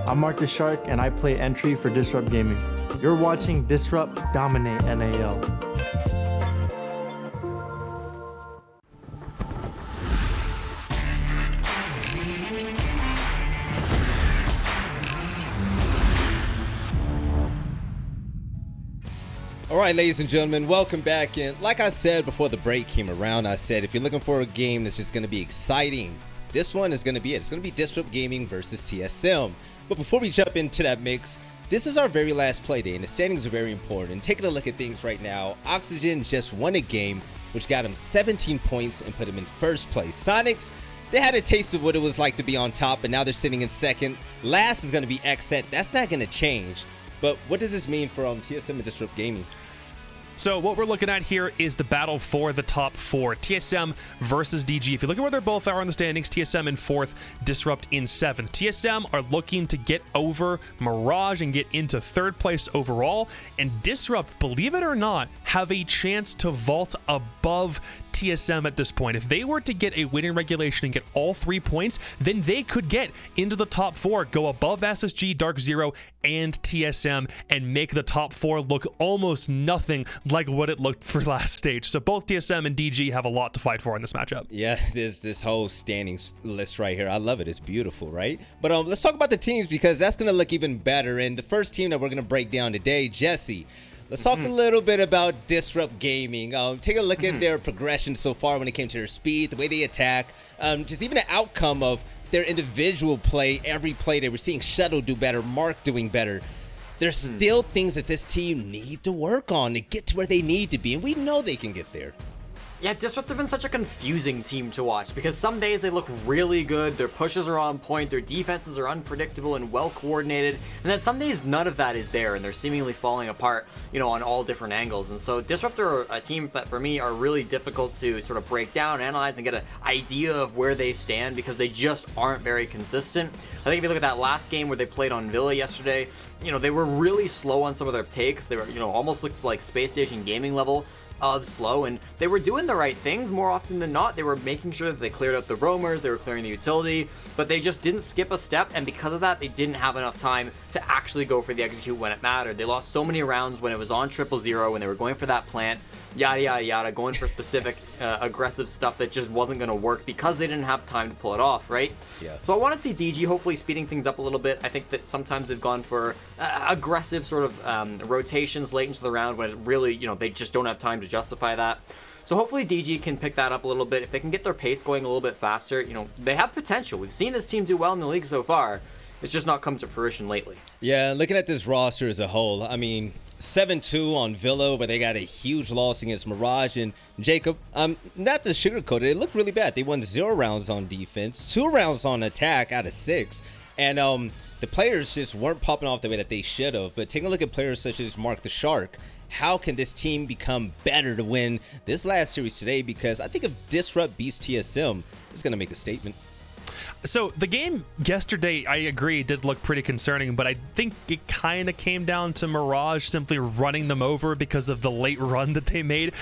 I'm Mark the Shark, and I play entry for Disrupt Gaming. You're watching Disrupt Dominate NAL. All right, ladies and gentlemen, welcome back. And like I said before the break came around, I said if you're looking for a game that's just going to be exciting, this one is going to be it. It's going to be Disrupt Gaming versus TSM. But before we jump into that mix, this is our very last play day, and the standings are very important. Taking a look at things right now, Oxygen just won a game, which got him 17 points and put him in first place. Sonics, they had a taste of what it was like to be on top, but now they're sitting in second. Last is going to be Xset. That's not going to change. But what does this mean for TSM and Disrupt Gaming? So what we're looking at here is the battle for the top four. TSM versus DG. If you look at where they're both are in the standings, TSM in 4th, Disrupt in 7th. TSM are looking to get over Mirage and get into 3rd place overall. And Disrupt, believe it or not, have a chance to vault above TSM at this point. If they were to get a win in regulation and get all 3 points, then they could get into the top 4, go above SSG, Dark Zero, and TSM, and make the top 4 look almost nothing like what it looked for last stage. So both TSM and DG have a lot to fight for in this matchup. Yeah, there's this whole standings list right here. I love it. It's beautiful, right? But let's talk about the teams, because that's going to look even better. And the first team that we're going to break down today, Jesse. Let's talk a little bit about Disrupt Gaming. Take a look at their progression so far when it came to their speed, the way they attack, just even the outcome of their individual play. Every play they were seeing Shuttle do better, Mark doing better. There's still things that this team needs to work on to get to where they need to be, and we know they can get there. Yeah, Disrupt have been such a confusing team to watch, because some days they look really good, their pushes are on point, their defenses are unpredictable and well coordinated, and then some days none of that is there and they're seemingly falling apart, on all different angles. And so Disrupt are a team that for me are really difficult to sort of break down, analyze, and get an idea of where they stand, because they just aren't very consistent. I think if you look at that last game where they played on Villa yesterday, they were really slow on some of their takes. They were, almost looked like Space Station Gaming level of slow, and they were doing the right things more often than not. They were making sure that they cleared out the roamers, they were clearing the utility, but they just didn't skip a step, and because of that, they didn't have enough time to actually go for the execute when it mattered. They lost so many rounds when it was on 000, when they were going for that plant, yada yada yada, going for specific aggressive stuff that just wasn't going to work because they didn't have time to pull it off, right? Yeah. So I want to see DG hopefully speeding things up a little bit. I think that sometimes they've gone for aggressive sort of rotations late into the round when it really, they just don't have time to justify that. So hopefully DG can pick that up a little bit. If they can get their pace going a little bit faster, they have potential. We've seen this team do well in the league so far. It's just not come to fruition lately. Yeah, looking at this roster as a whole, I mean, 7-2 on Villa, but they got a huge loss against Mirage and Jacob. Not to sugarcoat it, it looked really bad. They won 0 rounds on defense, 2 rounds on attack out of 6. And the players just weren't popping off the way that they should have. But taking a look at players such as Mark the Shark, how can this team become better to win this last series today? Because I think if Disrupt beats TSM, it's going to make a statement. So the game yesterday, I agree, did look pretty concerning, but I think it kind of came down to Mirage simply running them over because of the late run that they made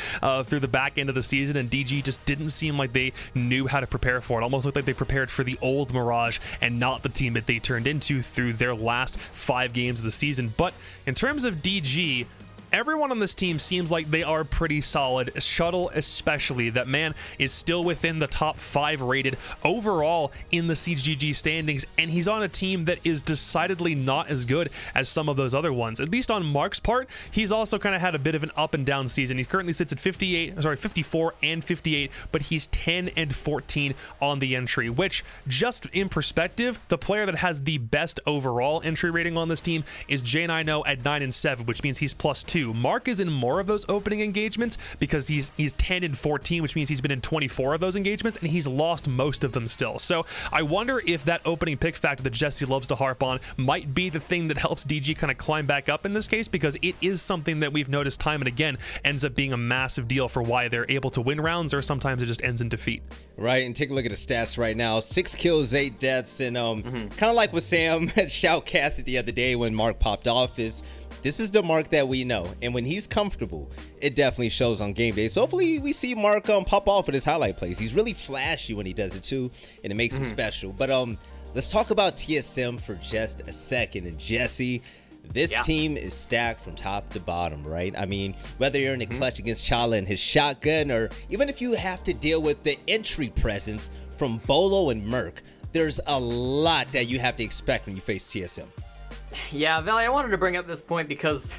through the back end of the season, and DG just didn't seem like they knew how to prepare for it. Almost looked like they prepared for the old Mirage and not the team that they turned into through their last 5 games of the season. But in terms of DG, everyone on this team seems like they are pretty solid. Shuttle especially, that man is still within the top 5 rated overall in the CGG standings, and he's on a team that is decidedly not as good as some of those other ones. At least on Mark's part, he's also kind of had a bit of an up and down season. He currently sits at 54 and 58, but he's 10 and 14 on the entry, which, just in perspective, the player that has the best overall entry rating on this team is J9O at 9 and 7, which means he's +2. Mark is in more of those opening engagements because he's 10 and 14, which means he's been in 24 of those engagements, and he's lost most of them still. So I wonder if that opening pick factor that Jesse loves to harp on might be the thing that helps DG kind of climb back up in this case, because it is something that we've noticed time and again ends up being a massive deal for why they're able to win rounds, or sometimes it just ends in defeat. Right, and take a look at the stats right now. 6 kills, 8 deaths, and kind of like what Sam shoutcasted the other day when Mark popped off, is this is the Mark that we know, and when he's comfortable, it definitely shows on game day. So hopefully we see Mark pop off with his highlight plays. He's really flashy when he does it too, and it makes him special. But let's talk about TSM for just a second. And Jesse, this team is stacked from top to bottom, right? I mean, whether you're in a clutch against Chala and his shotgun, or even if you have to deal with the entry presence from Bolo and Merc, there's a lot that you have to expect when you face TSM. Yeah, Valley, I wanted to bring up this point because,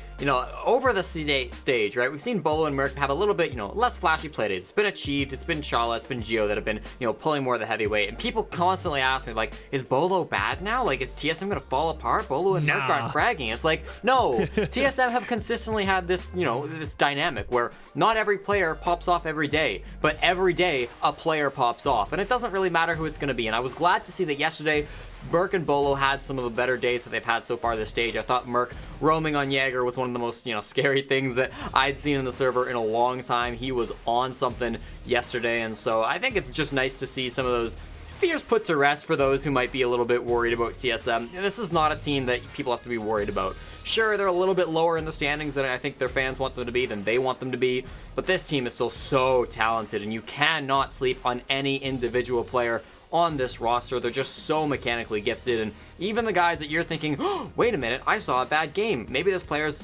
over the stage, right, we've seen Bolo and Merc have a little bit, less flashy playdays. It's been Achieved, it's been Chala, it's been Geo that have been, pulling more of the heavyweight. And people constantly ask me, like, is Bolo bad now? Like, is TSM going to fall apart? Bolo and Merc aren't fragging. It's like, no, TSM have consistently had this, this dynamic where not every player pops off every day, but every day a player pops off. And it doesn't really matter who it's going to be. And I was glad to see that yesterday, Merc and Bolo had some of the better days that they've had so far this stage. I thought Merc roaming on Jaeger was one of the most, scary things that I'd seen in the server in a long time. He was on something yesterday, and so I think it's just nice to see some of those fears put to rest for those who might be a little bit worried about TSM. This is not a team that people have to be worried about. Sure, they're a little bit lower in the standings than I think their fans want them to be, than they want them to be, but this team is still so talented, and you cannot sleep on any individual player on this roster. They're just so mechanically gifted, and even the guys that you're thinking, oh, wait a minute, I saw a bad game. Maybe this player's,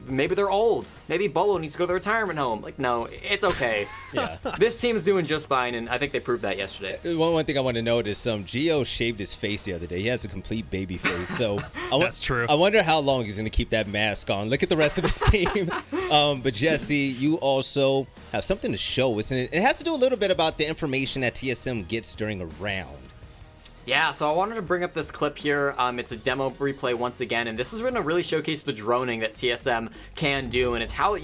maybe they're old. Maybe Bolo needs to go to the retirement home. Like, no, it's okay. Yeah. This team's doing just fine, and I think they proved that yesterday. One thing I want to note is Gio shaved his face the other day. He has a complete baby face, so That's true. I wonder how long he's going to keep that mask on. Look at the rest of his team. But Jesse, you also have something to show, isn't it? It has to do a little bit about the information that TSM gets during a round. Yeah, so I wanted to bring up this clip here. It's a demo replay once again, and this is going to really showcase the droning that TSM can do, and it's how,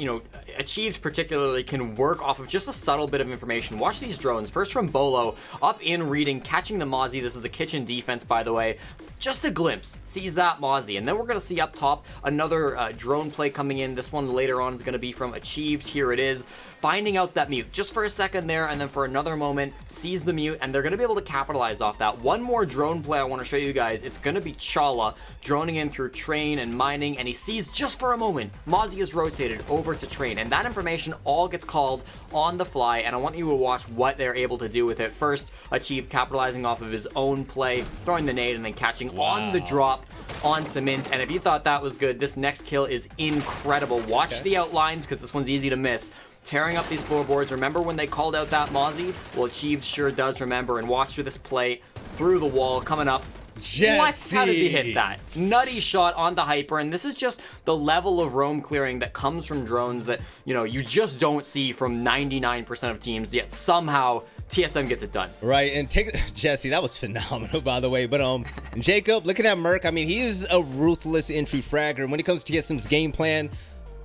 Achieved particularly can work off of just a subtle bit of information. Watch these drones. First from Bolo, up in reading, catching the Mozzie. This is a kitchen defense, by the way. Just a glimpse, sees that Mozzie, and then we're going to see up top another drone play coming in. This one later on is going to be from Achieved. Here it is, finding out that mute just for a second there, and then for another moment sees the mute, and they're going to be able to capitalize off that. One more drone play I want to show you guys. It's going to be Chala droning in through Train and mining, and he sees just for a moment Mozzie is rotated over to Train, and that information all gets called on the fly, and I want you to watch what they're able to do with it. First, Achieved capitalizing off of his own play, throwing the nade, and then catching on the drop onto Mint. And if you thought that was good, this next kill is incredible. Watch the outlines, because this one's easy to miss. Tearing up these floorboards. Remember when they called out that Mozzie? Well, Achieved sure does remember, and watch through this play through the wall, coming up. Jesse. What? How does he hit that? Nutty shot on the Hyper, and this is just the level of roam clearing that comes from drones that, you just don't see from 99% of teams, yet somehow TSM gets it done. Right, and Jesse, that was phenomenal, by the way. But Jacob, looking at Merc, I mean, he is a ruthless entry fragger. When it comes to TSM's game plan,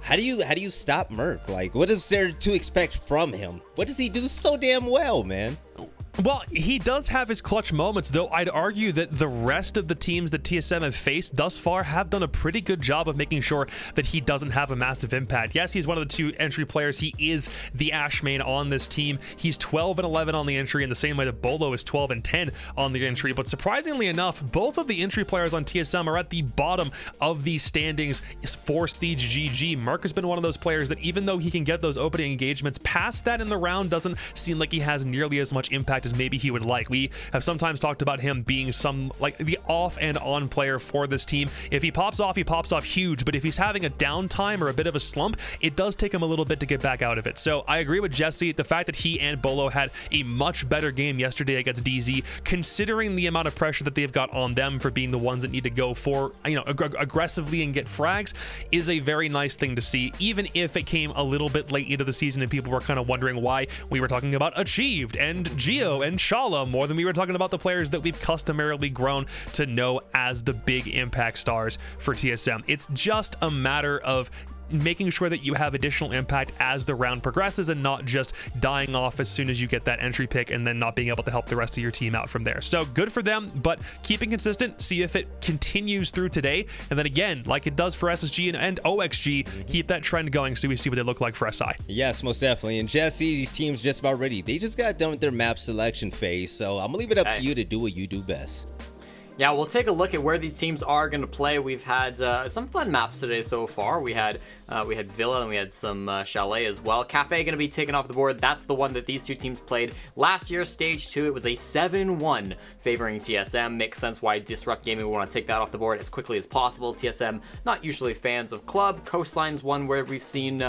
how do you stop Merc? Like, what is there to expect from him? What does he do so damn well, man? Well, he does have his clutch moments, though I'd argue that the rest of the teams that TSM have faced thus far have done a pretty good job of making sure that he doesn't have a massive impact. Yes, he's one of the two entry players. He is the Ash main on this team. He's 12 and 11 on the entry in the same way that Bolo is 12 and 10 on the entry. But surprisingly enough, both of the entry players on TSM are at the bottom of these standings for Siege GG. Merc has been one of those players that even though he can get those opening engagements, past that in the round doesn't seem like he has nearly as much impact as maybe he would like. We have sometimes talked about him being like the off and on player for this team. If he pops off huge, but if he's having a downtime or a bit of a slump, it does take him a little bit to get back out of it. So I agree with Jesse. The fact that he and Bolo had a much better game yesterday against DZ, considering the amount of pressure that they've got on them for being the ones that need to go for, aggressively and get frags, is a very nice thing to see, even if it came a little bit late into the season and people were kind of wondering why we were talking about Achieved and Geo and Chala more than we were talking about the players that we've customarily grown to know as the big impact stars for TSM. It's just a matter of making sure that you have additional impact as the round progresses and not just dying off as soon as you get that entry pick and then not being able to help the rest of your team out from there. So good for them, but keeping consistent, see if it continues through today, and then again, like it does for SSG and OXG, keep that trend going so we see what they look like for SI. Yes, most definitely. And Jesse, these teams just about ready. They just got done with their map selection phase, so I'm gonna leave it up to you to do what you do best. Yeah, we'll take a look at where these teams are going to play. We've had some fun maps today so far. We had Villa and we had some Chalet as well. Cafe going to be taken off the board. That's the one that these two teams played last year, Stage 2. It was a 7-1 favoring TSM. Makes sense why Disrupt Gaming would want to take that off the board as quickly as possible. TSM, not usually fans of Club. Coastline's one where we've seen,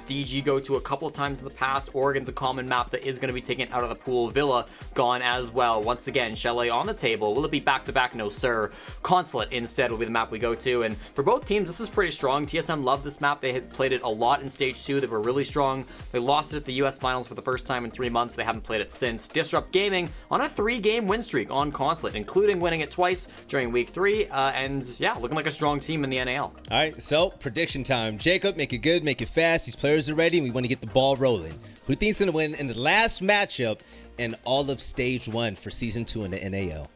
DG go to a couple of times in the past. Oregon's a common map that is going to be taken out of the pool. Villa gone as well. Once again, Chalet on the table. Will it be back-to-back? No, sir. Consulate instead will be the map we go to. And for both teams, this is pretty strong. TSM loved this map. They had played it a lot in Stage 2. They were really strong. They lost it at the US Finals for the first time in 3 months. They haven't played it since. Disrupt Gaming on a 3-game win streak on Consulate, including winning it twice during Week 3. And yeah, looking like a strong team in the NAL. All right, so prediction time. Jacob, make it good, make it fast. These players are ready, and we want to get the ball rolling. Who do you think is going to win in the last matchup in all of Stage 1 for Season 2 in the NAL?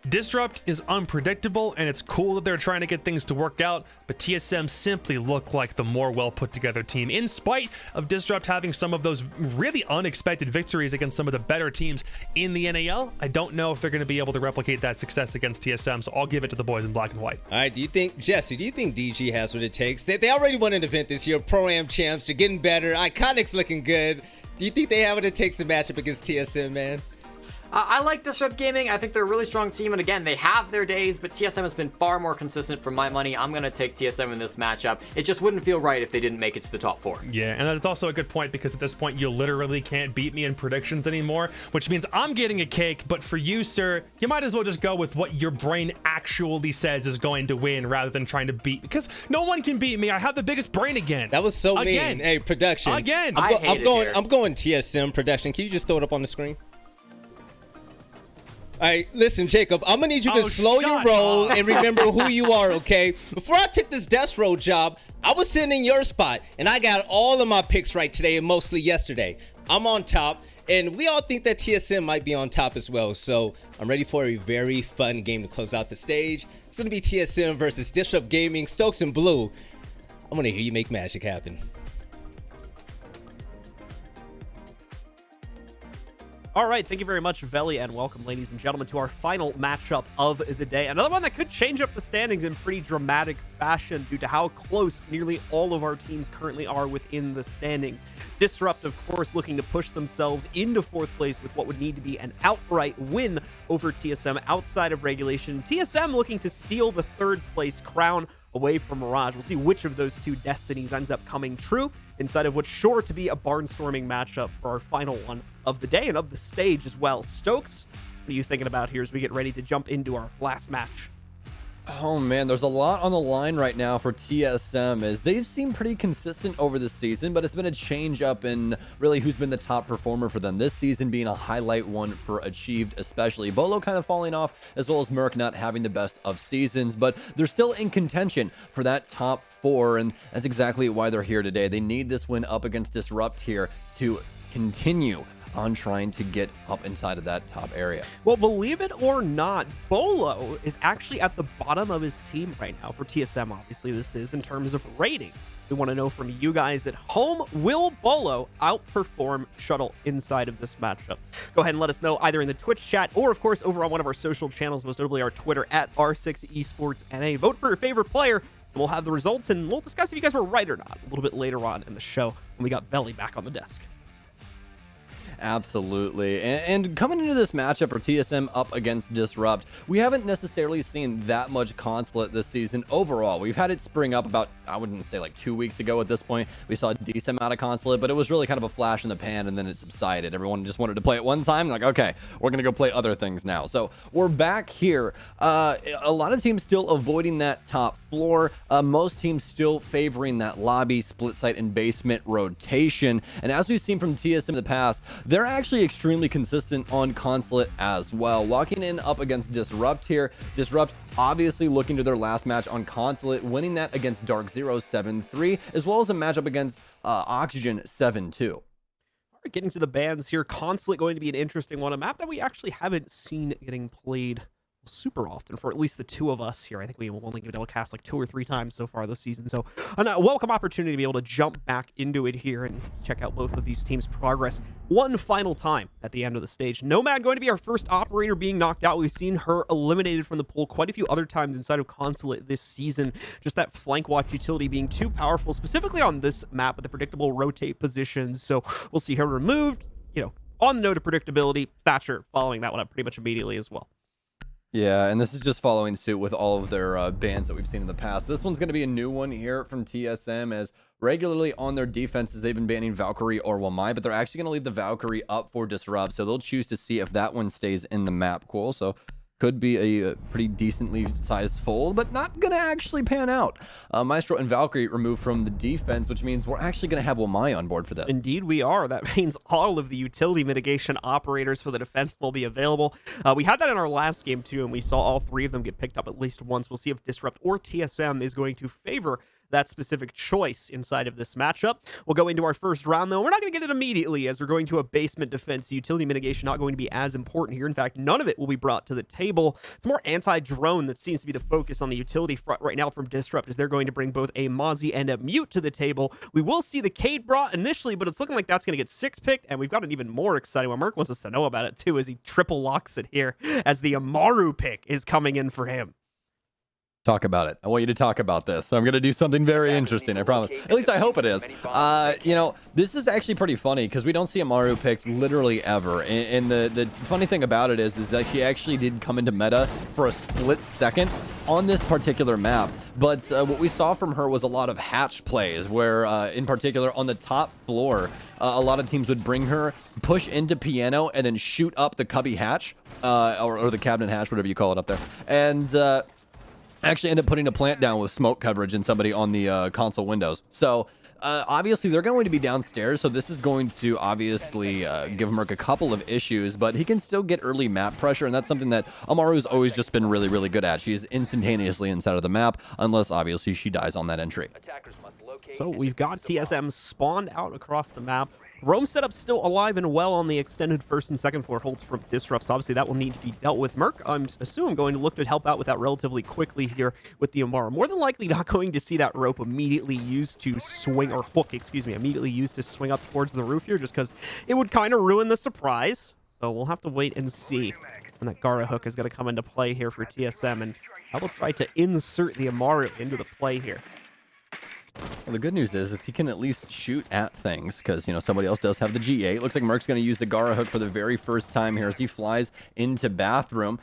Disrupt is unpredictable, and it's cool that they're trying to get things to work out, but TSM simply look like the more well put together team. In spite of Disrupt having some of those really unexpected victories against some of the better teams in the NAL, I don't know if they're going to be able to replicate that success against TSM, so I'll give it to the boys in black and white. All right, Jesse, do you think DG has what it takes? They already won an event this year, Pro-Am champs. They're getting better. Iconic's looking good. Do you think they have what it takes to match up against TSM, man? I like Disrupt Gaming. I think they're a really strong team, and again, they have their days, but TSM has been far more consistent for my money. I'm going to take TSM in this matchup. It just wouldn't feel right if they didn't make it to the top 4. Yeah, and that's also a good point, because at this point, you literally can't beat me in predictions anymore, which means I'm getting a cake, but for you, sir, you might as well just go with what your brain actually says is going to win rather than trying to beat, because no one can beat me. I have the biggest brain again. That was so again. mean. Hey, production. Again. I'm going TSM production. Can you just throw it up on the screen? All right, listen, Jacob, I'm going to need you to slow your roll and remember who you are, okay? Before I took this desk row job, I was sitting in your spot, and I got all of my picks right today and mostly yesterday. I'm on top, and we all think that TSM might be on top as well, so I'm ready for a very fun game to close out the stage. It's going to be TSM versus Disrupt Gaming, Stokes and Blue. I'm going to hear you make magic happen. All right, thank you very much, Veli, and welcome, ladies and gentlemen, to our final matchup of the day. Another one that could change up the standings in pretty dramatic fashion due to how close nearly all of our teams currently are within the standings. Disrupt, of course, looking to push themselves into 4th place with what would need to be an outright win over TSM outside of regulation. TSM looking to steal the 3rd place crown away from Mirage. We'll see which of those two destinies ends up coming true inside of what's sure to be a barnstorming matchup for our final one of the day and of the stage as well. Stokes, what are you thinking about here as we get ready to jump into our last match? Oh man, there's a lot on the line right now for TSM, as they've seemed pretty consistent over the season, but it's been a change up in really who's been the top performer for them this season, being a highlight one for Achieved especially. Bolo kind of falling off, as well as Merc not having the best of seasons, but they're still in contention for that top 4, and that's exactly why they're here today. They need this win up against Disrupt here to continue on trying to get up inside of that top area. Well, believe it or not, Bolo is actually at the bottom of his team right now for TSM. Obviously, this is in terms of rating. We want to know from you guys at home, will Bolo outperform Shuttle inside of this matchup? Go ahead and let us know either in the Twitch chat or, of course, over on one of our social channels, most notably our Twitter at R6esportsNA. Vote for your favorite player, and we'll have the results, and we'll discuss if you guys were right or not a little bit later on in the show when we got Veli back on the desk. Absolutely. And coming into this matchup for TSM up against Disrupt, we haven't necessarily seen that much Consulate this season overall. We've had it spring up about, I wouldn't say like 2 weeks ago at this point. We saw a decent amount of Consulate, but it was really kind of a flash in the pan, and then it subsided. Everyone just wanted to play it one time, like, okay, we're going to go play other things now. So we're back here. A lot of teams still avoiding that top floor. Most teams still favoring that lobby, split site, and basement rotation. And as we've seen from TSM in the past, they're actually extremely consistent on Consulate as well. Walking in up against Disrupt here. Disrupt obviously looking to their last match on Consulate, winning that against Dark Zero 7-3, as well as a matchup against Oxygen 7-2. All right, getting to the bans here. Consulate going to be an interesting one. A map that we actually haven't seen getting played super often for at least the two of us here. I think we will only been able to cast like 2 or 3 times so far this season. So a welcome opportunity to be able to jump back into it here and check out both of these teams' progress one final time at the end of the stage. Nomad going to be our first operator being knocked out. We've seen her eliminated from the pool quite a few other times inside of Consulate this season. Just that flank watch utility being too powerful, specifically on this map with the predictable rotate positions. So we'll see her removed. On the note of predictability, Thatcher following that one up pretty much immediately as well. Yeah, and this is just following suit with all of their bans that we've seen in the past. This one's going to be a new one here from TSM, as regularly on their defenses, they've been banning Valkyrie or Wamai, but they're actually going to leave the Valkyrie up for Disrupt, so they'll choose to see if that one stays in the map. Cool, so could be a pretty decently sized fold, but not going to actually pan out. Maestro and Valkyrie removed from the defense, which means we're actually going to have Wamai on board for this. Indeed, we are. That means all of the utility mitigation operators for the defense will be available. We had that in our last game, too, and we saw all 3 of them get picked up at least once. We'll see if Disrupt or TSM is going to favor that specific choice inside of this matchup. We'll go into our first round, though. We're not going to get it immediately, as we're going to a basement defense. Utility mitigation not going to be as important here. In fact, none of it will be brought to the table. It's more anti-drone that seems to be the focus on the utility front right now from Disrupt, as they're going to bring both a Mozzie and a Mute to the table. We will see the Cade brought initially, but it's looking like that's going to get 6-picked, and we've got an even more exciting one. Merc wants us to know about it, too, as he triple locks it here, as the Amaru pick is coming in for him. Talk about it. I want you to talk about this. So I'm going to do something very interesting, I promise. At least I hope it is. This is actually pretty funny because we don't see Amaru picked literally ever. And the funny thing about it is that she actually did come into meta for a split second on this particular map. But what we saw from her was a lot of hatch plays where, in particular, on the top floor, a lot of teams would bring her, push into piano, and then shoot up the cubby hatch, or the cabinet hatch, whatever you call it up there. And actually end up putting a plant down with smoke coverage and somebody on the console windows. So obviously they're going to be downstairs, so this is going to obviously give Merc a couple of issues, but he can still get early map pressure, and that's something that Amaru's always just been really, really good at. She's instantaneously inside of the map, unless obviously she dies on that entry. So we've got TSM spawned out across the map. Roam setup still alive and well on the extended first and second floor holds from Disrupt. So obviously that will need to be dealt with. Merc, I'm assuming, going to look to help out with that relatively quickly here with the Amaru. More than likely not going to see that rope immediately used to swing, or hook, excuse me, immediately used to swing up towards the roof here, just because it would kind of ruin the surprise. So we'll have to wait and see when that Gara hook is going to come into play here for TSM, and I will try to insert the Amaru into the play here. Well, the good news is he can at least shoot at things because, somebody else does have the G8. Looks like Merc's going to use the Gara hook for the very first time here as he flies into bathroom.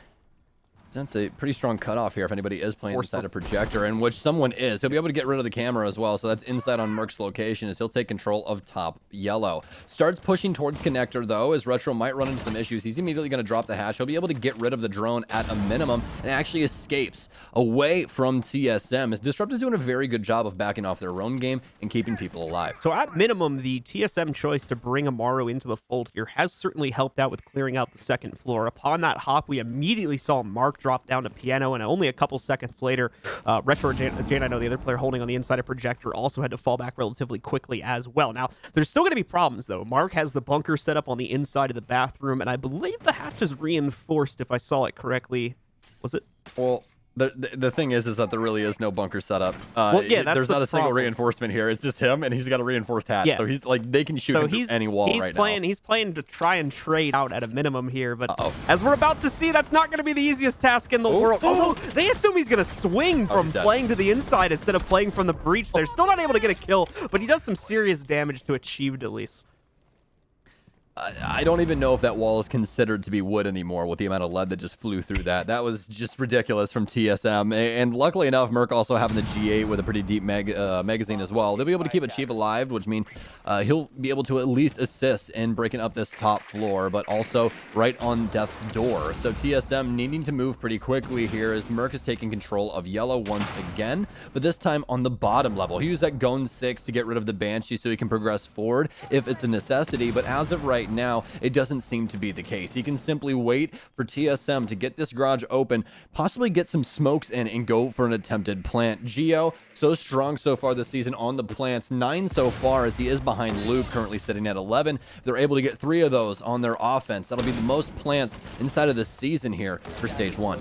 That's a pretty strong cutoff here if anybody is playing inside a projector, and which someone is. He'll be able to get rid of the camera as well, so that's inside on Merc's location as he'll take control of top yellow. Starts pushing towards connector, though, as Retro might run into some issues. He's immediately going to drop the hatch. He'll be able to get rid of the drone at a minimum and actually escapes away from TSM, as Disrupt is doing a very good job of backing off their own game and keeping people alive. So at minimum, the TSM choice to bring Amaru into the fold here has certainly helped out with clearing out the second floor. Upon that hop, we immediately saw Mark drop down to piano, and only a couple seconds later, Retro or Jane, I know the other player holding on the inside of projector, also had to fall back relatively quickly as well. Now, there's still going to be problems, though. Mark has the bunker set up on the inside of the bathroom, and I believe the hatch is reinforced, if I saw it correctly. Was it? Well, the thing is that there really is no bunker setup. Well, yeah, that's there's not a single problem. reinforcement here. It's just him, and he's got a reinforced hat. Yeah. So he's like, they can shoot him through any wall right now. He's playing to try and trade out at a minimum here, but as we're about to see, that's not going to be the easiest task in the world. Although they assume he's going to swing from playing to the inside instead of playing from the breach. They're still not able to get a kill, but he does some serious damage to achieved at least. I don't even know if that wall is considered to be wood anymore with the amount of lead that just flew through that. That was just ridiculous from TSM. And luckily enough, Merc also having the G8 with a pretty deep magazine as well. They'll be able to keep Achieve alive, which means he'll be able to at least assist in breaking up this top floor, but also right on Death's door. So TSM needing to move pretty quickly here as Merc is taking control of yellow once again, but this time on the bottom level. He used that Gone 6 to get rid of the Banshee so he can progress forward if it's a necessity, but as of right right now, it doesn't seem to be the case. He can simply wait for TSM to get this garage open, possibly get some smokes in, and go for an attempted plant. Geo, so strong so far this season on the plants, 9 so far, as he is behind Luke, currently sitting at 11. They're able to get 3 of those on their offense. That'll be the most plants inside of the season here for stage 1.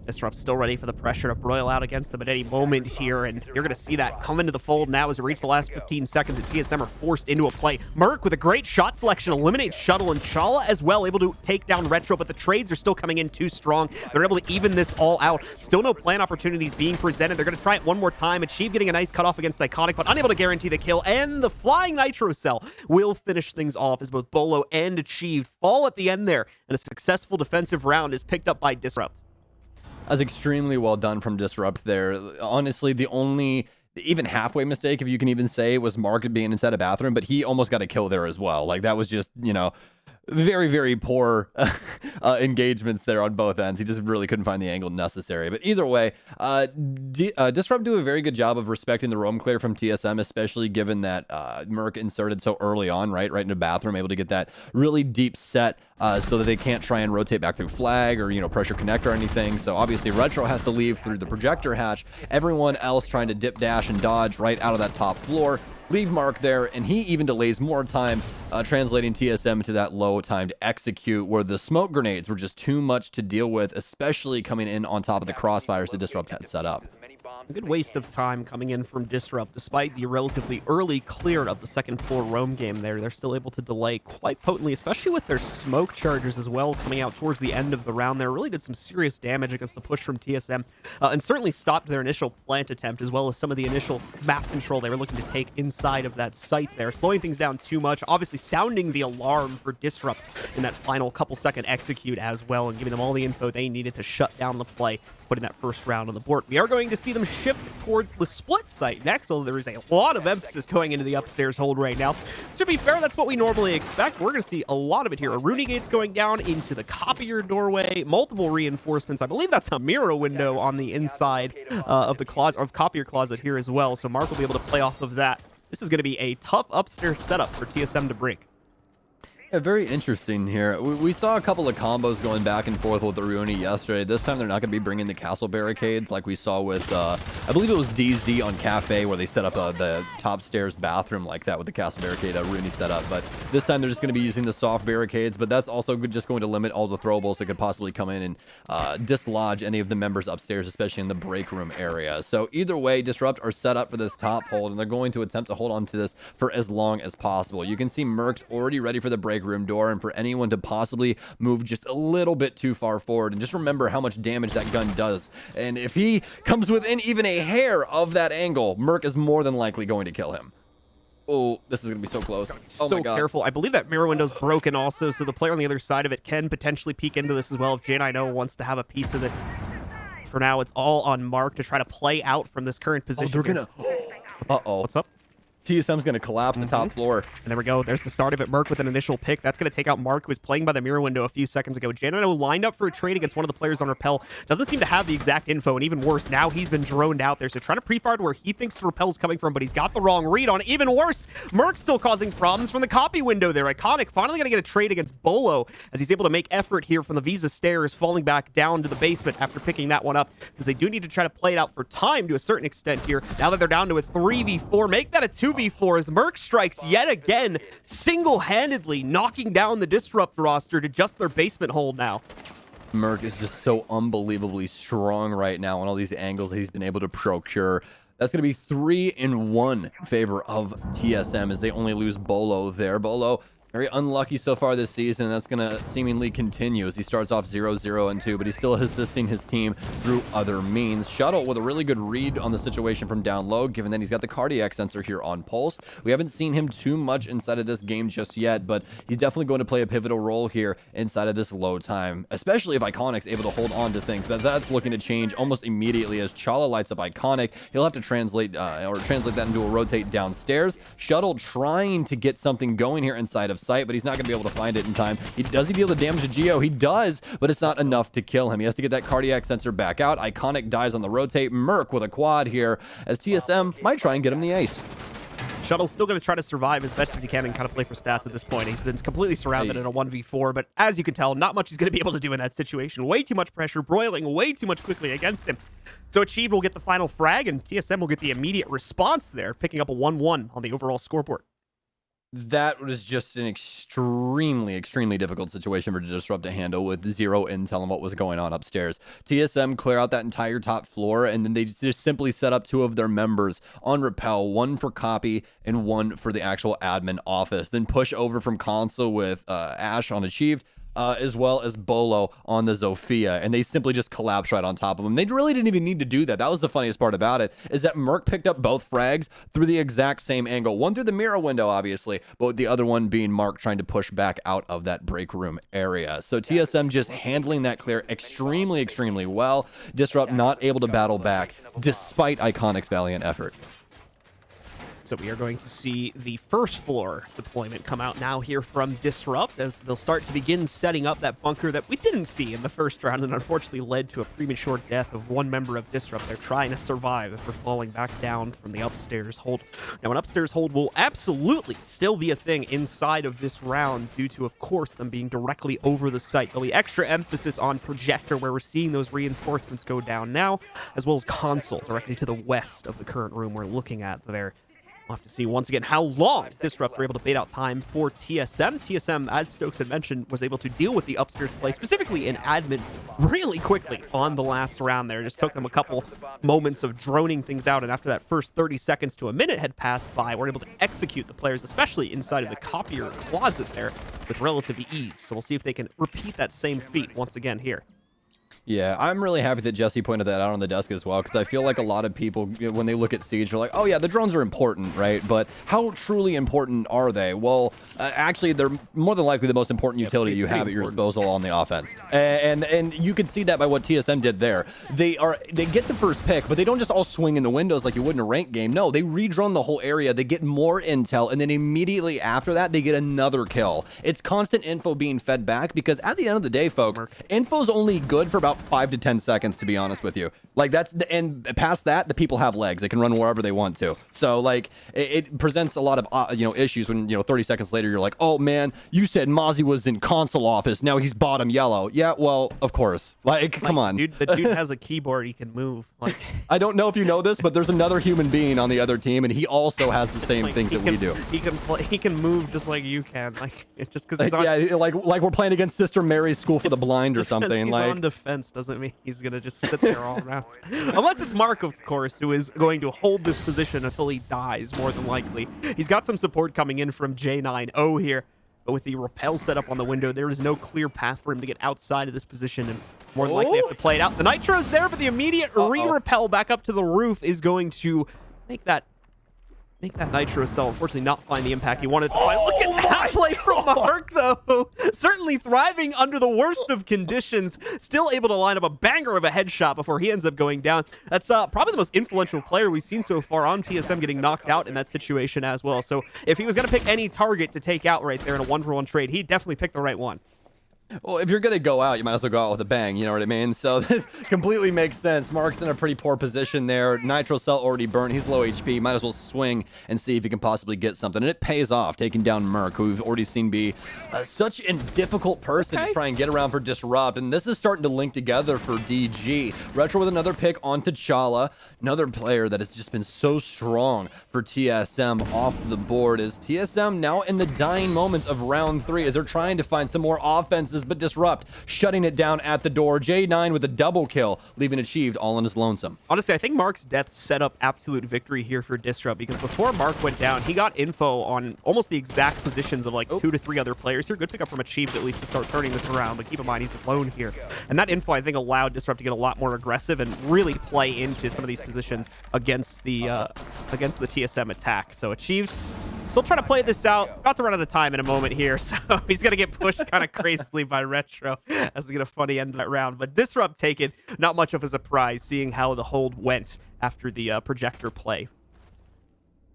Disrupt still ready for the pressure to broil out against them at any moment here, and you're going to see that come into the fold now as we reach the last 15 seconds, and TSM are forced into a play. Merc with a great shot selection eliminates Shuttle, and Chala as well, able to take down Retro, but the trades are still coming in too strong. They're able to even this all out. Still no plan opportunities being presented. They're going to try it one more time. Achieve getting a nice cutoff against Iconic, but unable to guarantee the kill, and the flying Nitro Cell will finish things off as both Bolo and Achieved fall at the end there, and a successful defensive round is picked up by Disrupt. That's extremely well done from Disrupt there. Honestly, the only even halfway mistake, if you can even say, was Mark being inside a bathroom, but he almost got a kill there as well. Like, that was just, you know, very, very poor engagements there on both ends. He just really couldn't find the angle necessary. But either way, Disrupt do a very good job of respecting the roam clear from TSM, especially given that Merc inserted so early on, right into bathroom, able to get that really deep set so that they can't try and rotate back through flag or, you know, pressure connect or anything. So obviously Retro has to leave through the projector hatch. Everyone else trying to dip dash and dodge right out of that top floor. Leave Mark there, and he even delays more time translating TSM to that low time to execute, where the smoke grenades were just too much to deal with, especially coming in on top of the crossfires that Disrupt had set up. A good waste of time coming in from Disrupt. Despite the relatively early clear of the second floor roam game there, they're still able to delay quite potently, especially with their smoke chargers as well coming out towards the end of the round there. Really did some serious damage against the push from TSM, and certainly stopped their initial plant attempt, as well as some of the initial map control they were looking to take inside of that site there, slowing things down too much, obviously sounding the alarm for Disrupt in that final couple second execute as well, and giving them all the info they needed to shut down the play, putting that first round on the board. We are going to see them shift towards the split site next, although there is a lot of emphasis going into the upstairs hold right now. To be fair, that's what we normally expect. We're going to see a lot of it here. A Rooney Gate's going down into the copier doorway, multiple reinforcements. I believe that's a mirror window on the inside of the closet, of copier closet here as well, so Mark will be able to play off of that. This is going to be a tough upstairs setup for TSM to break. Yeah, very interesting here. We saw a couple of combos going back and forth with the Rooney yesterday. This time they're not going to be bringing the castle barricades like we saw with, I believe it was DZ on Cafe, where they set up the top stairs bathroom like that with the castle barricade Rooney set up. But this time they're just going to be using the soft barricades, but that's also just going to limit all the throwables that could possibly come in and dislodge any of the members upstairs, especially in the break room area. So either way, Disrupt are set up for this top hold, and they're going to attempt to hold on to this for as long as possible. You can see Merc's already ready for the break room door, and for anyone to possibly move just a little bit too far forward. And just remember how much damage that gun does, and if he comes within even a hair of that angle, Merc is more than likely going to kill him. Oh, this is gonna be so close. Oh So careful. I believe that mirror window's broken also, so the player on the other side of it can potentially peek into this as well if J9O wants to have a piece of this. For now, it's all on Mark to try to play out from this current position. They're gonna... Uh-oh. What's up? TSM's going to collapse the top floor. And there we go. There's the start of it. Merc with an initial pick. That's going to take out Mark, who was playing by the mirror window a few seconds ago. J9O lined up for a trade against one of the players on Repel. Doesn't seem to have the exact info, and even worse, now he's been droned out there. So trying to pre-fire to where he thinks the Repel's coming from, but he's got the wrong read on it. Even worse, Merc's still causing problems from the copy window there. Iconic finally going to get a trade against Bolo as he's able to make effort here from the Visa stairs, falling back down to the basement after picking that one up, because they do need to try to play it out for time to a certain extent here. Now that they're down to a 3v4, make that a 2v4 as Merc strikes yet again, single-handedly knocking down the Disrupt roster to just their basement hold now. Merc is just so unbelievably strong right now on all these angles that he's been able to procure. That's going to be 3-1 in favor of TSM as they only lose Bolo there. Bolo very unlucky so far this season, and that's going to seemingly continue as he starts off 0-0-2, but he's still assisting his team through other means. Shuttle with a really good read on the situation from down low, given that he's got the cardiac sensor here on Pulse. We haven't seen him too much inside of this game just yet, but he's definitely going to play a pivotal role here inside of this low time, especially if Iconic's able to hold on to things. That's looking to change almost immediately as Chala lights up Iconic. He'll have to translate that into a rotate downstairs. Shuttle trying to get something going here inside of sight, but he's not going to be able to find it in time. Does he deal the damage to Geo? He does, but it's not enough to kill him. He has to get that cardiac sensor back out. Iconic dies on the rotate. Merc with a quad here as TSM might try and get him the ace. Shuttle's still going to try to survive as best as he can and kind of play for stats at this point. He's been completely surrounded in a 1v4, but as you can tell, not much he's going to be able to do in that situation. Way too much pressure, broiling way too much quickly against him. So Achieve will get the final frag, and TSM will get the immediate response there, picking up a 1-1 on the overall scoreboard. That was just an extremely difficult situation for Disrupt to handle with zero intel on what was going on upstairs. TSM clear out that entire top floor, and then they just simply set up 2 of their members on Repel, 1 for copy and 1 for the actual admin office. Then push over from console with Ash on Achieved, as well as Bolo on the Zofia, and they simply just collapsed right on top of them. They really didn't even need to do that. That was the funniest part about it, is that Merc picked up both frags through the exact same angle. One through the mirror window, obviously, but the other one being Mark trying to push back out of that break room area. So TSM just handling that clear extremely well. Disrupt not able to battle back, despite Iconic's valiant effort. So we are going to see the first floor deployment come out now here from Disrupt as they'll start to begin setting up that bunker that we didn't see in the first round and unfortunately led to a premature death of one member of Disrupt. They're trying to survive after falling back down from the upstairs hold. Now, an upstairs hold will absolutely still be a thing inside of this round due to, of course, them being directly over the site. There'll be extra emphasis on Projector, where we're seeing those reinforcements go down now, as well as Console directly to the west of the current room we're looking at there. We'll have to see once again how long Disrupt were able to bait out time for TSM. TSM, as Stokes had mentioned, was able to deal with the upstairs play, specifically in admin, really quickly on the last round there. It just took them a couple moments of droning things out, and after that first 30 seconds to a minute had passed by, we're able to execute the players, especially inside of the copier closet there, with relative ease. So we'll see if they can repeat that same feat once again here. Yeah, I'm really happy that Jesse pointed that out on the desk as well, because I feel like a lot of people, when they look at Siege, are like, oh yeah, the drones are important, right? But how truly important are they? Well, actually, they're more than likely the most important utility you have at your disposal on the offense. And you can see that by what TSM did there. They get the first pick, but they don't just all swing in the windows like you would in a ranked game. No, they redrone the whole area, they get more intel, and then immediately after that, they get another kill. It's constant info being fed back, because at the end of the day, folks, info's only good for about 5 to 10 seconds, to be honest with you. Like, that's the and past that, the people have legs. They can run wherever they want to. So like it presents a lot of issues when 30 seconds later you're like, oh man, you said Mozzie was in console office, now he's bottom yellow. Yeah, well, of course. Like, come on, dude. The dude has a keyboard, he can move. Like, I don't know if you know this, but there's another human being on the other team, and he also has the same things that we do. He can play, he can move just like you can. Like, just because he's on, yeah, like we're playing against Sister Mary's School for the Blind or something. He's like on defense doesn't mean he's gonna just sit there all around. Unless it's Mark, of course, who is going to hold this position until he dies, more than likely. He's got some support coming in from J9O here, but with the rappel set up on the window, there is no clear path for him to get outside of this position, and more than likely have to play it out. The Nitro's there, but the immediate re-rappel back up to the roof is going to make that Nitro cell unfortunately not find the impact he wanted to find. Look at that play from Mark, though. Certainly thriving under the worst of conditions. Still able to line up a banger of a headshot before he ends up going down. That's probably the most influential player we've seen so far on TSM getting knocked out in that situation as well. So if he was going to pick any target to take out right there in a 1-for-1 trade, he'd definitely pick the right one. Well, if you're going to go out, you might as well go out with a bang, you know what I mean? So this completely makes sense. Mark's in a pretty poor position there. Nitro cell already burnt. He's low HP. Might as well swing and see if he can possibly get something. And it pays off, taking down Merc, who we've already seen be such a difficult person to try and get around for Disrupt. And this is starting to link together for DG. Retro with another pick on T'Challa. Another player that has just been so strong for TSM off the board. Is TSM now in the dying moments of round 3 as they're trying to find some more offenses, but Disrupt shutting it down at the door. J9 with a double kill, leaving Achieved all on his lonesome. Honestly, I think Mark's death set up absolute victory here for Disrupt, because before Mark went down, he got info on almost the exact positions of like 2 to 3 other players here. Good pickup from Achieved at least to start turning this around, but keep in mind he's alone here. And that info, I think, allowed Disrupt to get a lot more aggressive and really play into some of these positions against the TSM attack. So Achieved still trying to play this out. About to run out of time in a moment here, so he's going to get pushed kind of crazily by Retro as we get a funny end of that round. But Disrupt taken, not much of a surprise, seeing how the hold went after the projector play.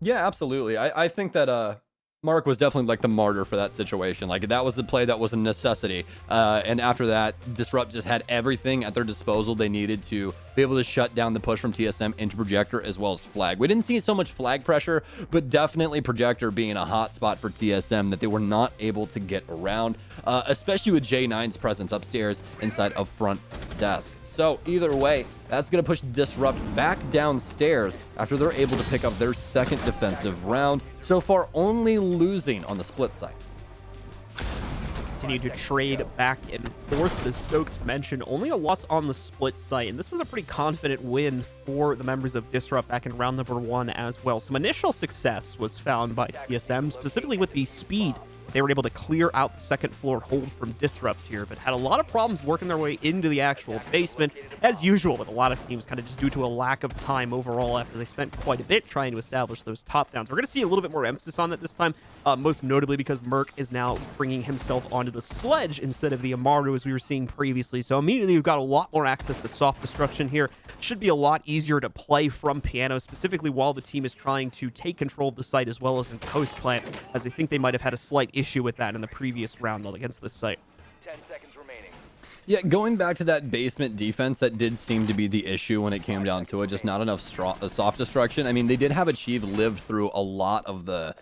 Yeah, absolutely. I think that Mark was definitely like the martyr for that situation. Like, that was the play that was a necessity. And after that, Disrupt just had everything at their disposal they needed to be able to shut down the push from TSM into Projector as well as Flag. We didn't see so much Flag pressure, but definitely Projector being a hot spot for TSM that they were not able to get around, especially with J9's presence upstairs inside of front desk. So either way, that's going to push Disrupt back downstairs after they're able to pick up their second defensive round, so far only losing on the split side. Continue to trade back and forth. As Stokes mentioned, only a loss on the split site, and this was a pretty confident win for the members of Disrupt back in round number 1 as well. Some initial success was found by TSM, specifically with the speed. They were able to clear out the second floor hold from Disrupt here, but had a lot of problems working their way into the actual basement, as usual with a lot of teams, kind of just due to a lack of time overall after they spent quite a bit trying to establish those top downs. We're going to see a little bit more emphasis on that this time, most notably because Merc is now bringing himself onto the sledge instead of the Amaru as we were seeing previously. So immediately we've got a lot more access to soft destruction here. Should be a lot easier to play from piano, specifically while the team is trying to take control of the site as well as in post plant, as I think they might have had a slight issue with that in the previous round against this site. 10 seconds remaining. Yeah, going back to that basement defense, that did seem to be the issue when it came down to it. Just not enough soft destruction. I mean, they did have Achieve lived through a lot of the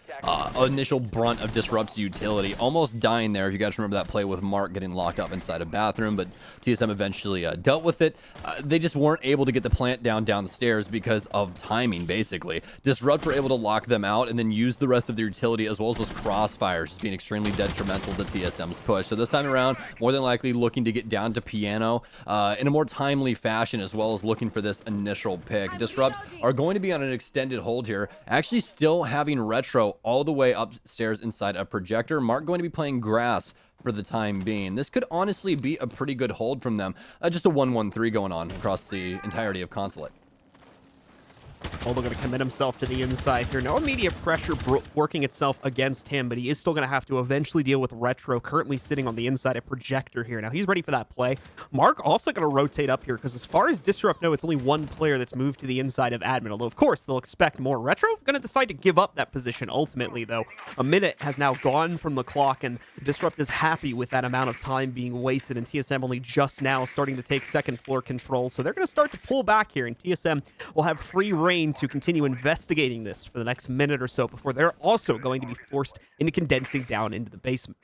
initial brunt of Disrupt's utility, almost dying there. If you guys remember that play with Mark getting locked up inside a bathroom, but TSM eventually dealt with it. They just weren't able to get the plant downstairs because of timing, basically. Disrupt were able to lock them out and then use the rest of their utility as well as those crossfires, just being extremely detrimental to TSM's push. So this time around, more than likely looking to get down to piano in a more timely fashion, as well as looking for this initial pick. Disrupt are going to be on an extended hold here, actually still having Retro all the way upstairs inside a Projector. Mark going to be playing grass for the time being. This could honestly be a pretty good hold from them. Just a 1-1-3 going on across the entirety of Consulate. Although going to commit himself to the inside here. No immediate pressure working itself against him, but he is still going to have to eventually deal with Retro, currently sitting on the inside of Projector here. Now, he's ready for that play. Mark also going to rotate up here, because as far as Disrupt know, it's only one player that's moved to the inside of Admin, although, of course, they'll expect more. Retro going to decide to give up that position ultimately, though. A minute has now gone from the clock, and Disrupt is happy with that amount of time being wasted, and TSM only just now starting to take second floor control, so they're going to start to pull back here, and TSM will have free reign to continue investigating this for the next minute or so before they're also going to be forced into condensing down into the basement.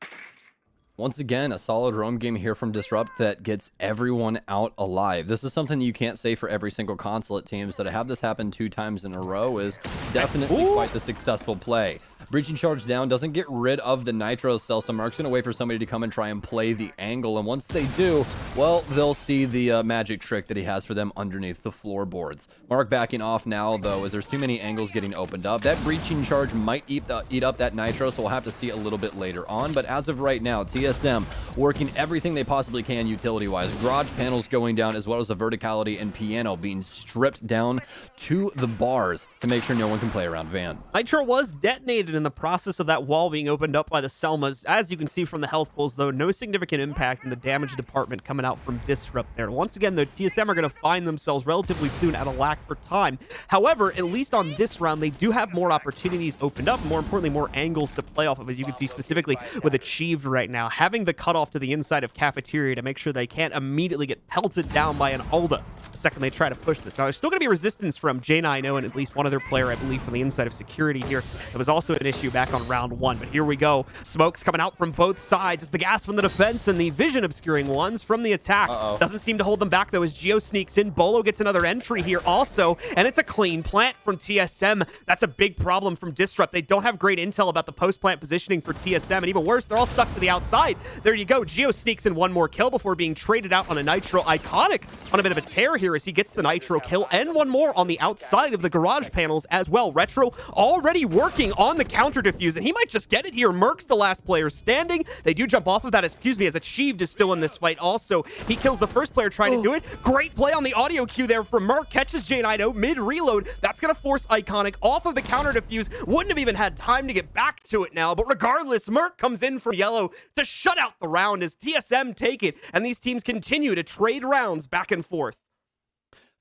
Once again, a solid roam game here from Disrupt that gets everyone out alive. This is something you can't say for every single Consulate team, so to have this happen 2 times in a row is definitely quite the successful play. Breaching charge down doesn't get rid of the Nitro cell, so Mark's going to wait for somebody to come and try and play the angle, and once they do, well, they'll see the magic trick that he has for them underneath the floorboards. Mark backing off now, though, as there's too many angles getting opened up. That breaching charge might eat up that Nitro, so we'll have to see a little bit later on, but as of right now, TSM working everything they possibly can utility-wise. Garage panels going down, as well as the verticality and piano being stripped down to the bars to make sure no one can play around Van. Nitro was detonated in the process of that wall being opened up by the Selmas. As you can see from the health pulls, though, no significant impact in the damage department coming out from Disrupt there. Once again, the TSM are going to find themselves relatively soon at a lack for time. However, at least on this round, they do have more opportunities opened up, more importantly, more angles to play off of, as you can see specifically with Achieved right now. Having the cutoff to the inside of Cafeteria to make sure they can't immediately get pelted down by an Alda the second they try to push this. Now, there's still going to be resistance from J9O and at least one other player, I believe, from the inside of Security here. It was also an issue back on round 1, but here we go. Smokes coming out from both sides. It's the gas from the defense and the vision obscuring ones from the attack. Doesn't seem to hold them back, though, as Geo sneaks in. Bolo gets another entry here also, and it's a clean plant from TSM. That's a big problem from Disrupt. They don't have great intel about the post-plant positioning for TSM, and even worse, they're all stuck to the outside. There you go. Geo sneaks in one more kill before being traded out on a Nitro. Iconic on a bit of a tear here as he gets the Nitro kill, and one more on the outside of the garage panels as well. Retro already working on the counter defuse, and he might just get it here. Merc's the last player standing. They do jump off of that, as Achieved is still in this fight also. He kills the first player trying to do it. Great play on the audio cue there from Merc. Catches J9O mid-reload. That's going to force Iconic off of the counter defuse. Wouldn't have even had time to get back to it now, but regardless, Merc comes in from yellow to shut out the round as TSM take it, and these teams continue to trade rounds back and forth.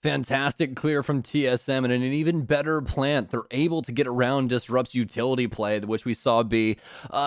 Fantastic clear from TSM, and an even better plant. They're able to get around Disrupt's utility play, which we saw be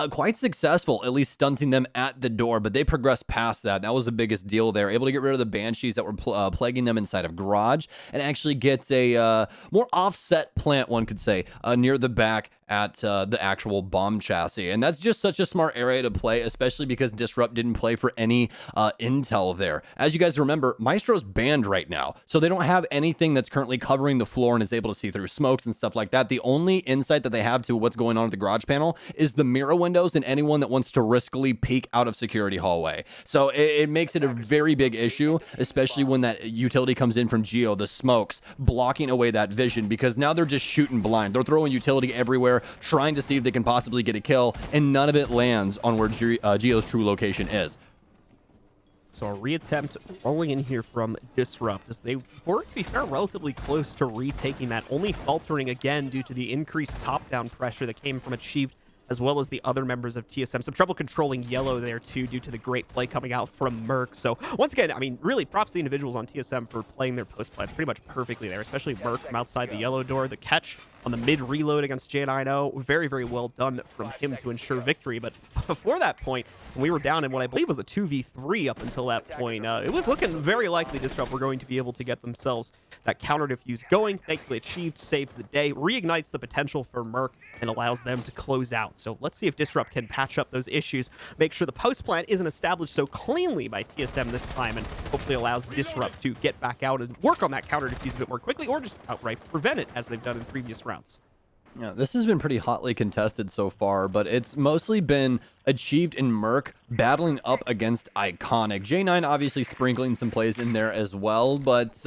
quite successful, at least stunting them at the door, but they progressed past that. That was the biggest deal there. Able to get rid of the Banshees that were plaguing them inside of Garage, and actually get a more offset plant, one could say, near the back at the actual bomb chassis. And that's just such a smart area to play, especially because Disrupt didn't play for any intel there. As you guys remember, Maestro's banned right now, so they don't have anything that's currently covering the floor and is able to see through smokes and stuff like that. The only insight that they have to what's going on at the garage panel is the mirror windows and anyone that wants to riskily peek out of security hallway. So it makes it a very big issue, especially when that utility comes in from Geo, the smokes blocking away that vision, because now they're just shooting blind. They're throwing utility everywhere, trying to see if they can possibly get a kill, and none of it lands on where Geo's true location is. So a reattempt rolling in here from Disrupt, as they were, to be fair, relatively close to retaking that, only faltering again due to the increased top-down pressure that came from Achieved, as well as the other members of TSM. Some trouble controlling Yellow there, too, due to the great play coming out from Merc. So, once again, I mean, really props to the individuals on TSM for playing their post-play pretty much perfectly there, especially Merc from outside the Yellow door. The catch on the mid-reload against J9O, very, very well done from him to ensure victory. But before that point, when we were down in what I believe was a 2v3 up until that point, it was looking very likely Disrupt were going to be able to get themselves that counter defuse going. Thankfully Achieved saves the day, reignites the potential for Merc, and allows them to close out. So let's see if Disrupt can patch up those issues, make sure the post plant isn't established so cleanly by TSM this time, and hopefully allows Disrupt to get back out and work on that counter defuse a bit more quickly, or just outright prevent it as they've done in previous rounds. Yeah, this has been pretty hotly contested so far, but it's mostly been Achieved and Merc battling up against Iconic. J9 obviously sprinkling some plays in there as well, but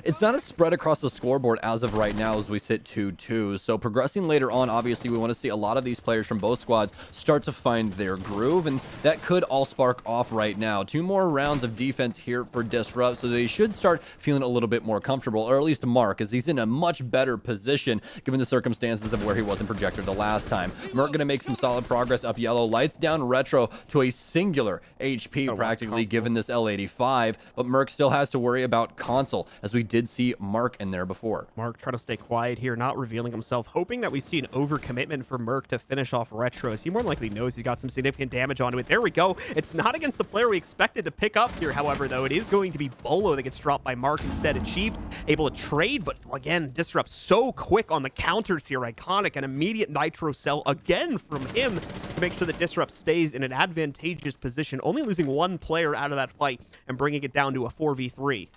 it's not a spread across the scoreboard as of right now as we sit 2-2. So progressing later on, obviously we want to see a lot of these players from both squads start to find their groove, and that could all spark off right now. 2 more rounds of defense here for Disrupt, so they should start feeling a little bit more comfortable, or at least Mark, as he's in a much better position given the circumstances of where he was in Projector the last time. Merc gonna make some solid progress up Yellow, lights down Retro to a singular HP practically given this L85, but Merc still has to worry about Console, as we did see Mark in there before. Mark trying to stay quiet here, not revealing himself, hoping that we see an overcommitment for Merc to finish off Retro, as he more than likely knows he's got some significant damage onto it. There we go. It's not against the player we expected to pick up here, however, though. It is going to be Bolo that gets dropped by Mark instead. Achieved, able to trade, but again, Disrupt so quick on the counters here. Iconic, an immediate Nitro cell again from him to make sure that Disrupt stays in an advantageous position, only losing 1 player out of that fight and bringing it down to a 4v3.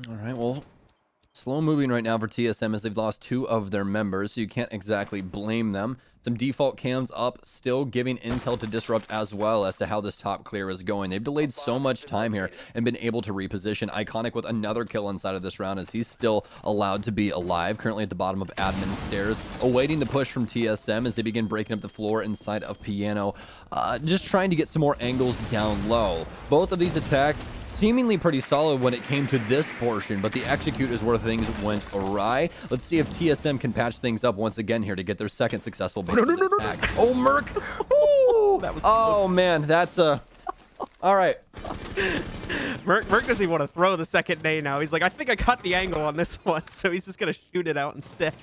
All right, well, slow moving right now for TSM as they've lost 2 of their members, so you can't exactly blame them. Some default cams up, still giving intel to Disrupt as well as to how this top clear is going. They've delayed so much time here and been able to reposition. Iconic with another kill inside of this round as he's still allowed to be alive, currently at the bottom of admin stairs, awaiting the push from TSM as they begin breaking up the floor inside of Piano, just trying to get some more angles down low. Both of these attacks seemingly pretty solid when it came to this portion, but the execute is where things went awry. Let's see if TSM can patch things up once again here to get their second successful attack. Oh, Merc! Ooh, that was close. Man, that's a... All right. Merc doesn't even want to throw the second day now. He's like, I think I got the angle on this one, so he's just going to shoot it out instead.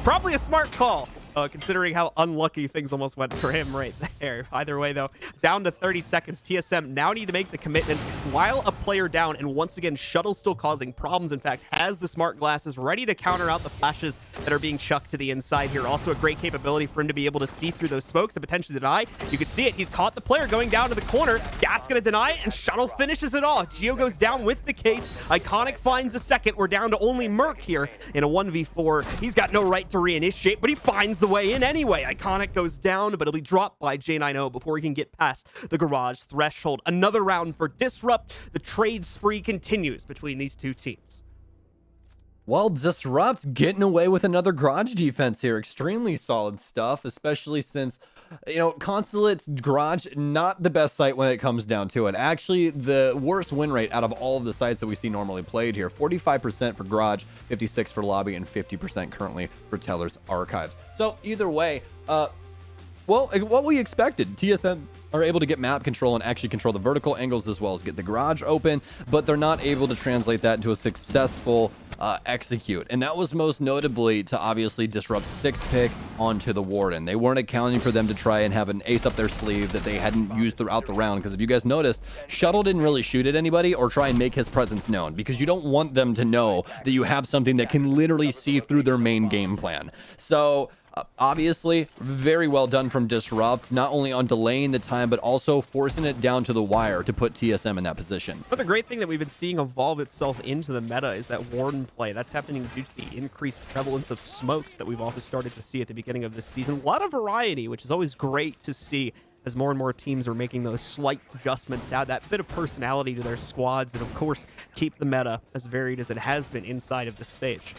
Probably a smart call, considering how unlucky things almost went for him right there. Either way, though, down to 30 seconds. TSM now need to make the commitment while a player down, and once again, Shuttle still causing problems. In fact, has the smart glasses ready to counter out the flashes that are being chucked to the inside here. Also a great capability for him to be able to see through those smokes and potentially deny. You can see it. He's caught the player going down to the corner. Gas gonna deny it, and Shuttle finishes it off. Geo goes down with the case. Iconic finds a second. We're down to only Merc here in a 1v4. He's got no right to reinitiate, but he finds the way in anyway. Iconic goes down, but it'll be dropped by J9O before he can get past the garage threshold. Another round for Disrupt. The trade spree continues between these two teams. Well, Disrupt's getting away with another garage defense here. Extremely solid stuff, especially since, you know, Consulate's garage, not the best site when it comes down to it. Actually, the worst win rate out of all of the sites that we see normally played here. 45% for garage, 56% for lobby, and 50% currently for Teller's archives. So either way, Well, what we expected. TSM are able to get map control and actually control the vertical angles as well as get the garage open, but they're not able to translate that into a successful execute. And that was most notably to obviously disrupt 6-pick onto the Warden. They weren't accounting for them to try and have an ace up their sleeve that they hadn't used throughout the round, because if you guys noticed, Shuttle didn't really shoot at anybody or try and make his presence known, because you don't want them to know that you have something that can literally see through their main game plan. So obviously, very well done from Disrupt, not only on delaying the time, but also forcing it down to the wire to put TSM in that position. Another great thing that we've been seeing evolve itself into the meta is that Warden play. That's happening due to the increased prevalence of smokes that we've also started to see at the beginning of this season. A lot of variety, which is always great to see as more and more teams are making those slight adjustments to add that bit of personality to their squads and, of course, keep the meta as varied as it has been inside of this stage.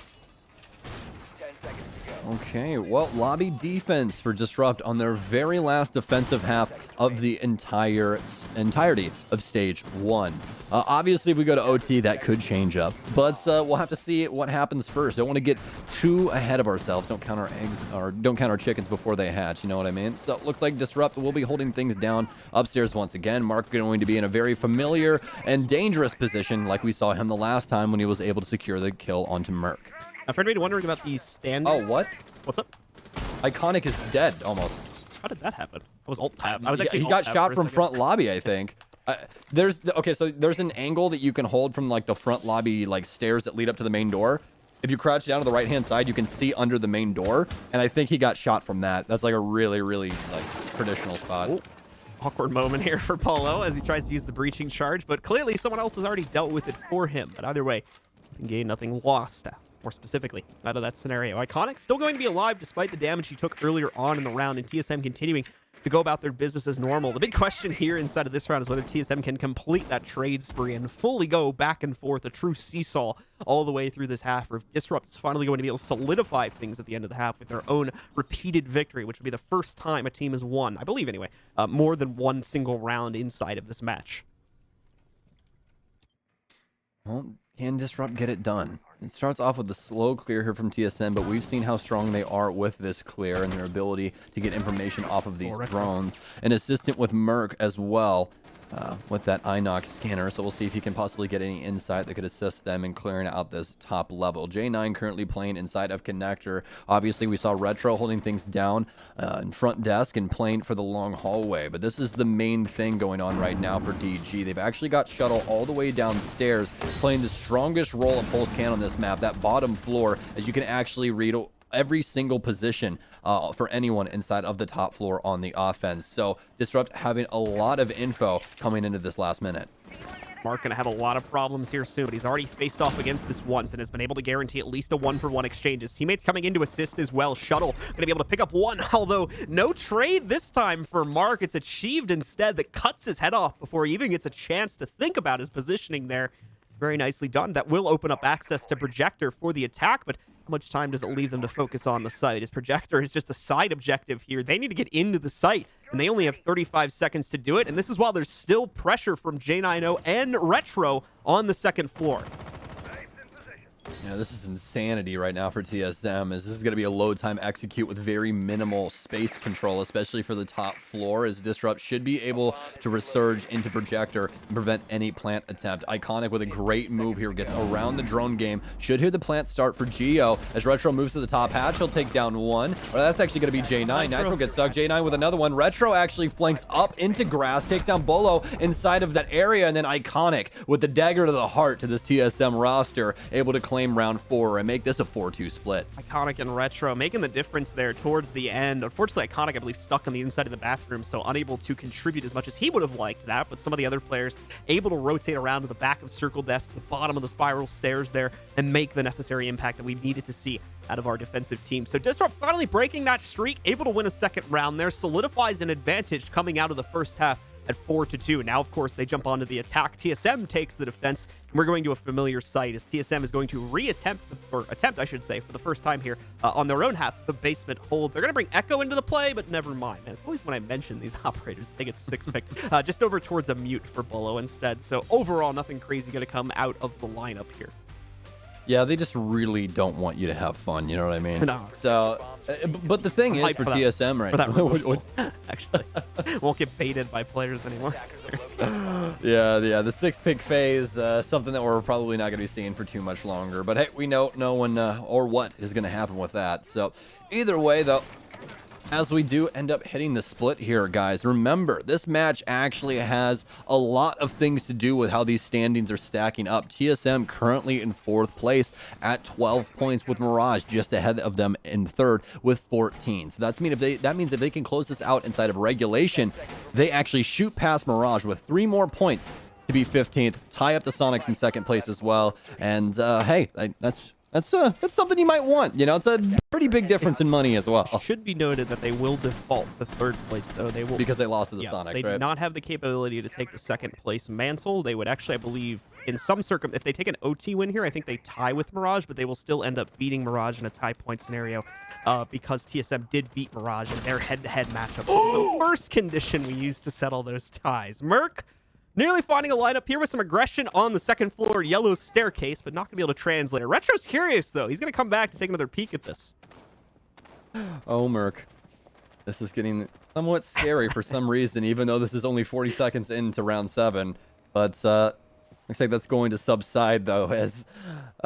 Okay, well, lobby defense for Disrupt on their very last defensive half of the entirety of stage 1. Obviously, if we go to OT, that could change up, but we'll have to see what happens first. Don't want to get too ahead of ourselves. Don't count our eggs, or don't count our chickens before they hatch, you know what I mean? So it looks like Disrupt will be holding things down upstairs once again. Mark going to be in a very familiar and dangerous position like we saw him the last time when he was able to secure the kill onto Merc. For anybody wondering about these standings. Oh, what? What's up? Iconic is dead, almost. How did that happen? I was alt tab. I was actually he got shot from front lobby, I think. Okay, so there's an angle that you can hold from like the front lobby like stairs that lead up to the main door. If you crouch down to the right-hand side, you can see under the main door, and I think he got shot from that. That's like a really, really like traditional spot. Ooh. Awkward moment here for Polo as he tries to use the breaching charge, but clearly someone else has already dealt with it for him. But either way, nothing gained, nothing lost. More specifically, out of that scenario. Iconic still going to be alive despite the damage he took earlier on in the round, and TSM continuing to go about their business as normal. The big question here inside of this round is whether TSM can complete that trade spree and fully go back and forth, a true seesaw all the way through this half, or if Disrupt is finally going to be able to solidify things at the end of the half with their own repeated victory, which would be the first time a team has won, I believe anyway, more than one single round inside of this match. Well, can Disrupt get it done? It starts off with a slow clear here from TSM, but we've seen how strong they are with this clear and their ability to get information off of these drones. An assistant with Merc as well. With that Inox scanner, so we'll see if he can possibly get any insight that could assist them in clearing out this top level. J9 currently playing inside of Connector. Obviously, we saw Retro holding things down in front desk and playing for the long hallway, but this is the main thing going on right now for DG. They've actually got Shuttle all the way downstairs, playing the strongest role of Pulse Can on this map, that bottom floor, as you can actually read every single position for anyone inside of the top floor on the offense. So Disrupt having a lot of info coming into this last minute. Mark gonna have a lot of problems here soon, but he's already faced off against this once and has been able to guarantee at least a 1-for-1 exchange. His teammates coming in to assist as well. Shuttle gonna be able to pick up one, although no trade this time for Mark. It's achieved instead that cuts his head off before he even gets a chance to think about his positioning there. Very nicely done. That will open up access to Projector for the attack, but how much time does it leave them to focus on the site? His Projector is just a side objective here. They need to get into the site, and they only have 35 seconds to do it, and this is while there's still pressure from J90 and Retro on the second floor. Yeah, this is insanity right now for TSM, as this is going to be a load time execute with very minimal space control, especially for the top floor, as Disrupt should be able to resurge into Projector and prevent any plant attempt. Iconic with a great move here, gets around the drone game. Should hear the plant start for Geo. As Retro moves to the top hatch, he'll take down one. Or that's actually going to be J9. Nitro gets stuck. J9 with another one. Retro actually flanks up into grass, takes down Bolo inside of that area, and then Iconic with the dagger to the heart to this TSM roster, able to claim round 4 and make this a 4-2 split. Iconic and Retro making the difference there towards the end. Unfortunately, Iconic, I believe, stuck on the inside of the bathroom, so unable to contribute as much as he would have liked that, but some of the other players able to rotate around to the back of Circle Desk, the bottom of the spiral stairs there, and make the necessary impact that we needed to see out of our defensive team. So Disrupt finally breaking that streak, able to win a second round there, solidifies an advantage coming out of the first half at 4-2. Now, of course, they jump onto the attack. TSM takes the defense, and we're going to a familiar site as TSM is going to attempt, I should say, for the first time here on their own half, the basement hold. They're going to bring Echo into the play, but never mind. And always when I mention these operators, they get 6-picked just over towards a mute for Bolo instead. So overall, nothing crazy going to come out of the lineup here. Yeah, they just really don't want you to have fun. You know what I mean? No. So, but the thing is Hype for for that- TSM right For that now. removal, actually. Won't get baited by players anymore. Yeah, the 6-pick phase, something that we're probably not going to be seeing for too much longer. But hey, we know no one or what is going to happen with that. So either way, though, as we do end up hitting the split here, guys, remember, this match actually has a lot of things to do with how these standings are stacking up. TSM currently in 4th place at 12 points, with Mirage just ahead of them in 3rd with 14. So that means if they can close this out inside of regulation, they actually shoot past Mirage with 3 more points to be 15th, tie up the Sonics in 2nd place as well. And hey, that's something you might want. You know, it's a pretty big difference in money as well. Should be noted that they will default to 3rd place, though. They will, Because they lost to the yeah, Sonics, they right? do not have the capability to take the 2nd place mantle. They would actually, I believe, in some if they take an OT win here, I think they tie with Mirage, but they will still end up beating Mirage in a tie point scenario because TSM did beat Mirage in their head-to-head matchup. The first condition we used to settle those ties. Merc nearly finding a lineup here with some aggression on the 2nd floor yellow staircase, but not going to be able to translate it. Retro's curious, though. He's going to come back to take another peek at this. Oh, Merc. This is getting somewhat scary for some reason, even though this is only 40 seconds into round 7. But looks like that's going to subside, though, as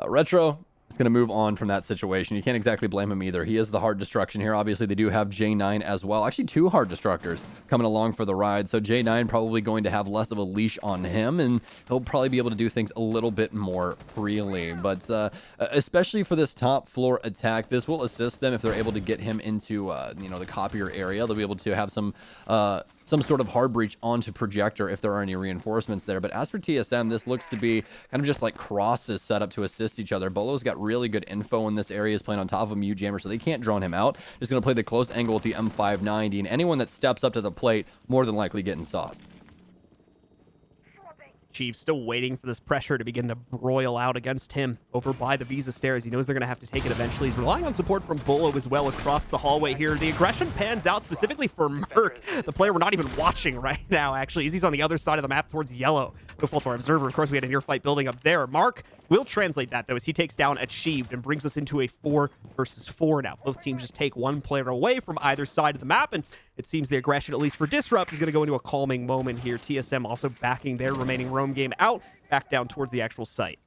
Retro is going to move on from that situation. You can't exactly blame him either. He is the hard destruction here. Obviously, they do have J9 as well. Actually, 2 hard destructors coming along for the ride. So J9 probably going to have less of a leash on him, and he'll probably be able to do things a little bit more freely. But especially for this top floor attack, this will assist them if they're able to get him into the copier area. They'll be able to have some sort of hard breach onto projector if there are any reinforcements there. But as for TSM, this looks to be kind of just like crosses set up to assist each other. Bolo's got really good info in this area. He's playing on top of a mute jammer, so they can't drone him out. Just going to play the close angle with the M590, and anyone that steps up to the plate more than likely getting sauced. Chief still waiting for this pressure to begin to broil out against him over by the Visa stairs. He knows they're going to have to take it eventually. He's relying on support from Bolo as well across the hallway here. The aggression pans out specifically for Merc, the player we're not even watching right now, actually, as he's on the other side of the map towards yellow. No fault to our observer. Of course, we had a near fight building up there. Mark will translate that, though, as he takes down Achieved and brings us into a 4 versus 4 now. Both teams just take one player away from either side of the map, and it seems the aggression, at least for Disrupt, is going to go into a calming moment here. TSM also backing their remaining roam game out, back down towards the actual site.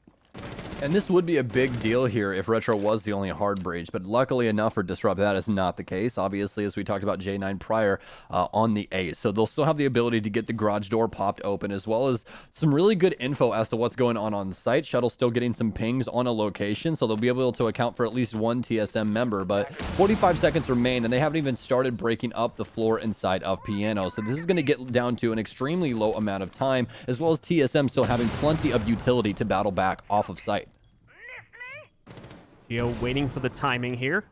And this would be a big deal here if Retro was the only hard breach, but luckily enough for Disrupt, that is not the case. Obviously, as we talked about J9 prior on the Ace, so they'll still have the ability to get the garage door popped open, as well as some really good info as to what's going on site. Shuttle still getting some pings on a location, so they'll be able to account for at least one TSM member, but 45 seconds remain, and they haven't even started breaking up the floor inside of Piano, so this is going to get down to an extremely low amount of time, as well as TSM still having plenty of utility to battle back off of site. Geo waiting for the timing here.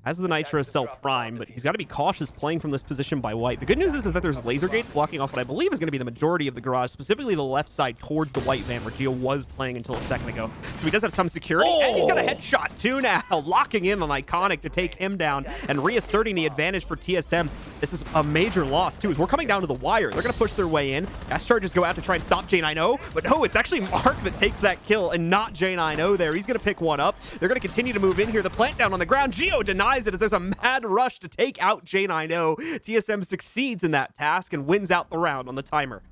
Has the Nitro Cell Prime, but he's got to be cautious playing from this position by White. The good news is that there's laser gates blocking off what I believe is going to be the majority of the garage, specifically the left side towards the White van where Geo was playing until a second ago. So he does have some security, and he's got a headshot too now, locking in on Iconic to take him down and reasserting the advantage for TSM. This is a major loss too, as we're coming down to the wire. They're going to push their way in. Gas charges go out to try and stop J90, but no, it's actually Mark that takes that kill and not J90 there. He's going to pick one up. They're going to continue to move in here. The plant down on the ground. Geo denies it as there's a mad rush to take out J90. TSM succeeds in that task and wins out the round on the timer.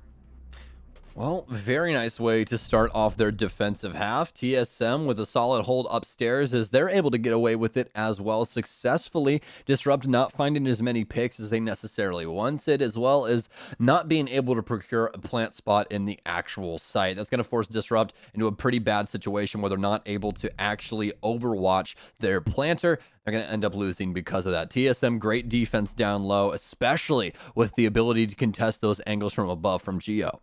Well, very nice way to start off their defensive half. TSM with a solid hold upstairs as they're able to get away with it as well successfully. Disrupt not finding as many picks as they necessarily wanted, as well as not being able to procure a plant spot in the actual site. That's going to force Disrupt into a pretty bad situation where they're not able to actually overwatch their planter. They're going to end up losing because of that. TSM, great defense down low, especially with the ability to contest those angles from above from Geo.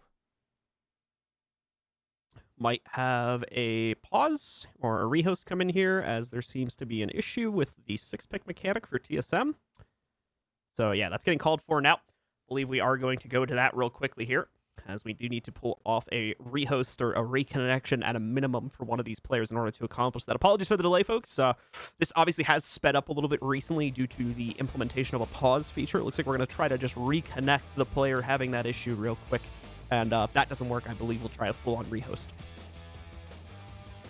Might have a pause or a rehost come in here as there seems to be an issue with the 6-pick mechanic for TSM. So yeah, that's getting called for now. I believe we are going to go to that real quickly here, as we do need to pull off a rehost or a reconnection at a minimum for one of these players in order to accomplish that. Apologies for the delay, folks. This obviously has sped up a little bit recently due to the implementation of a pause feature. It looks like we're going to try to just reconnect the player having that issue real quick. And if that doesn't work, I believe we'll try a full-on rehost.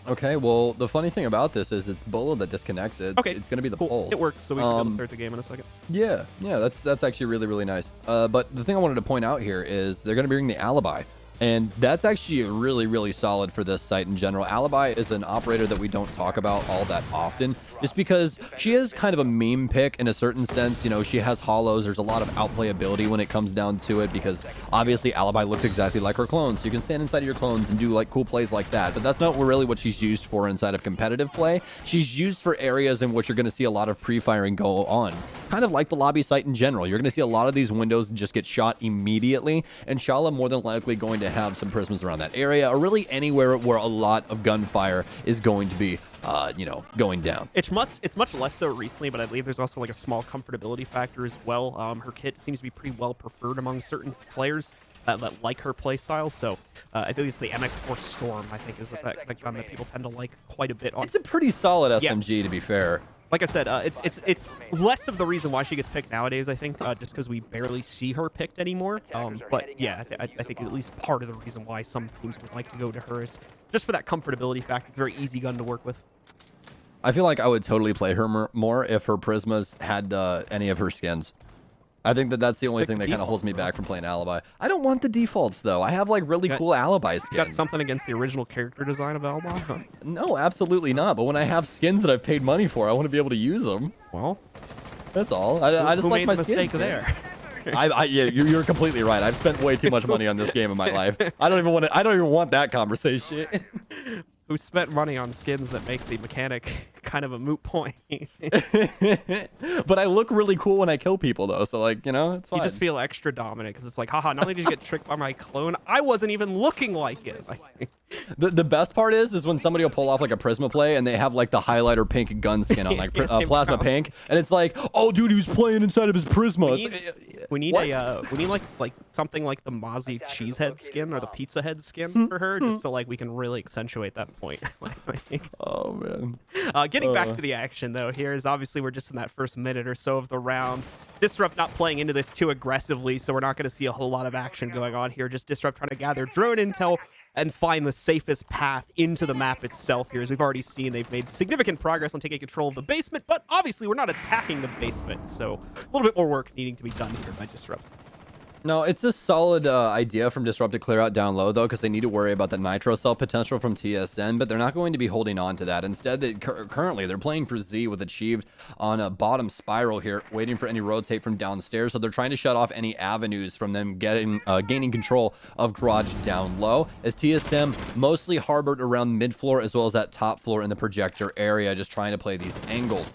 Okay, well, the funny thing about this is it's Bolo that disconnects it. Okay, It's going to be the cool. pole. It worked, so we should be able to start the game in a second. Yeah, that's actually really, really nice. But the thing I wanted to point out here is they're going to bring the Alibi. And that's actually really, really solid for this site in general. Alibi is an operator that we don't talk about all that often, just because she is kind of a meme pick in a certain sense. You know, she has hollows. There's a lot of outplayability when it comes down to it, because obviously Alibi looks exactly like her clones. So you can stand inside of your clones and do like cool plays like that. But that's not really what she's used for inside of competitive play. She's used for areas in which you're going to see a lot of pre-firing go on. Kind of like the lobby site in general. You're going to see a lot of these windows just get shot immediately. And Shala more than likely going to have some prisms around that area, or really anywhere where a lot of gunfire is going to be going down. It's much less so recently, but I believe there's also like a small comfortability factor as well. Her kit seems to be pretty well preferred among certain players that like her playstyle. So I think it's the MX4 Storm, I think, is that gun that people tend to like quite a bit. It's a pretty solid SMG, to be fair. Like I said, it's less of the reason why she gets picked nowadays, I think, just because we barely see her picked anymore. But yeah, I think at least part of the reason why some teams would like to go to her is just for that comfortability factor. It's a very easy gun to work with. I feel like I would totally play her more if her Prismas had any of her skins. I think that's the only thing that kind of holds me back from playing Alibi. I don't want the defaults, though. I have, like, really cool Alibi skins. You got something against the original character design of Alibi? Huh? No, absolutely not. But when I have skins that I've paid money for, I want to be able to use them. Well, that's all. I just who like made my the mistake skins there? Yeah, you're completely right. I've spent way too much money on this game in my life. I don't even want that conversation. Who spent money on skins that make the mechanic kind of a moot point. But I look really cool when I kill people, though, so, like, it's fine. You just feel extra dominant, because it's like, haha, not only did you get tricked by my clone, I wasn't even looking like it. The best part is when somebody will pull off, like, a Prisma play, and they have, like, the highlighter pink gun skin on, like, plasma pink, and it's like, oh, dude, he was playing inside of his Prisma. We need like something like the Mozzie Cheesehead skin or the Pizza Head skin for her, just so like we can really accentuate that point. Oh man. Getting back to the action though, here is obviously we're just in that first minute or so of the round. Disrupt not playing into this too aggressively, so we're not going to see a whole lot of action going on here. Just Disrupt trying to gather drone intel and find the safest path into the map itself here. As we've already seen, they've made significant progress on taking control of the basement, but obviously we're not attacking the basement, so a little bit more work needing to be done here by Disrupt. No, it's a solid idea from Disrupt to clear out down low, though, because they need to worry about the Nitro Cell potential from TSM, but they're not going to be holding on to that. Instead, currently, they're playing for Z with Achieved on a bottom spiral here, waiting for any rotate from downstairs, so they're trying to shut off any avenues from them gaining control of Garage down low, as TSM mostly harbored around mid-floor as well as that top floor in the projector area, just trying to play these angles.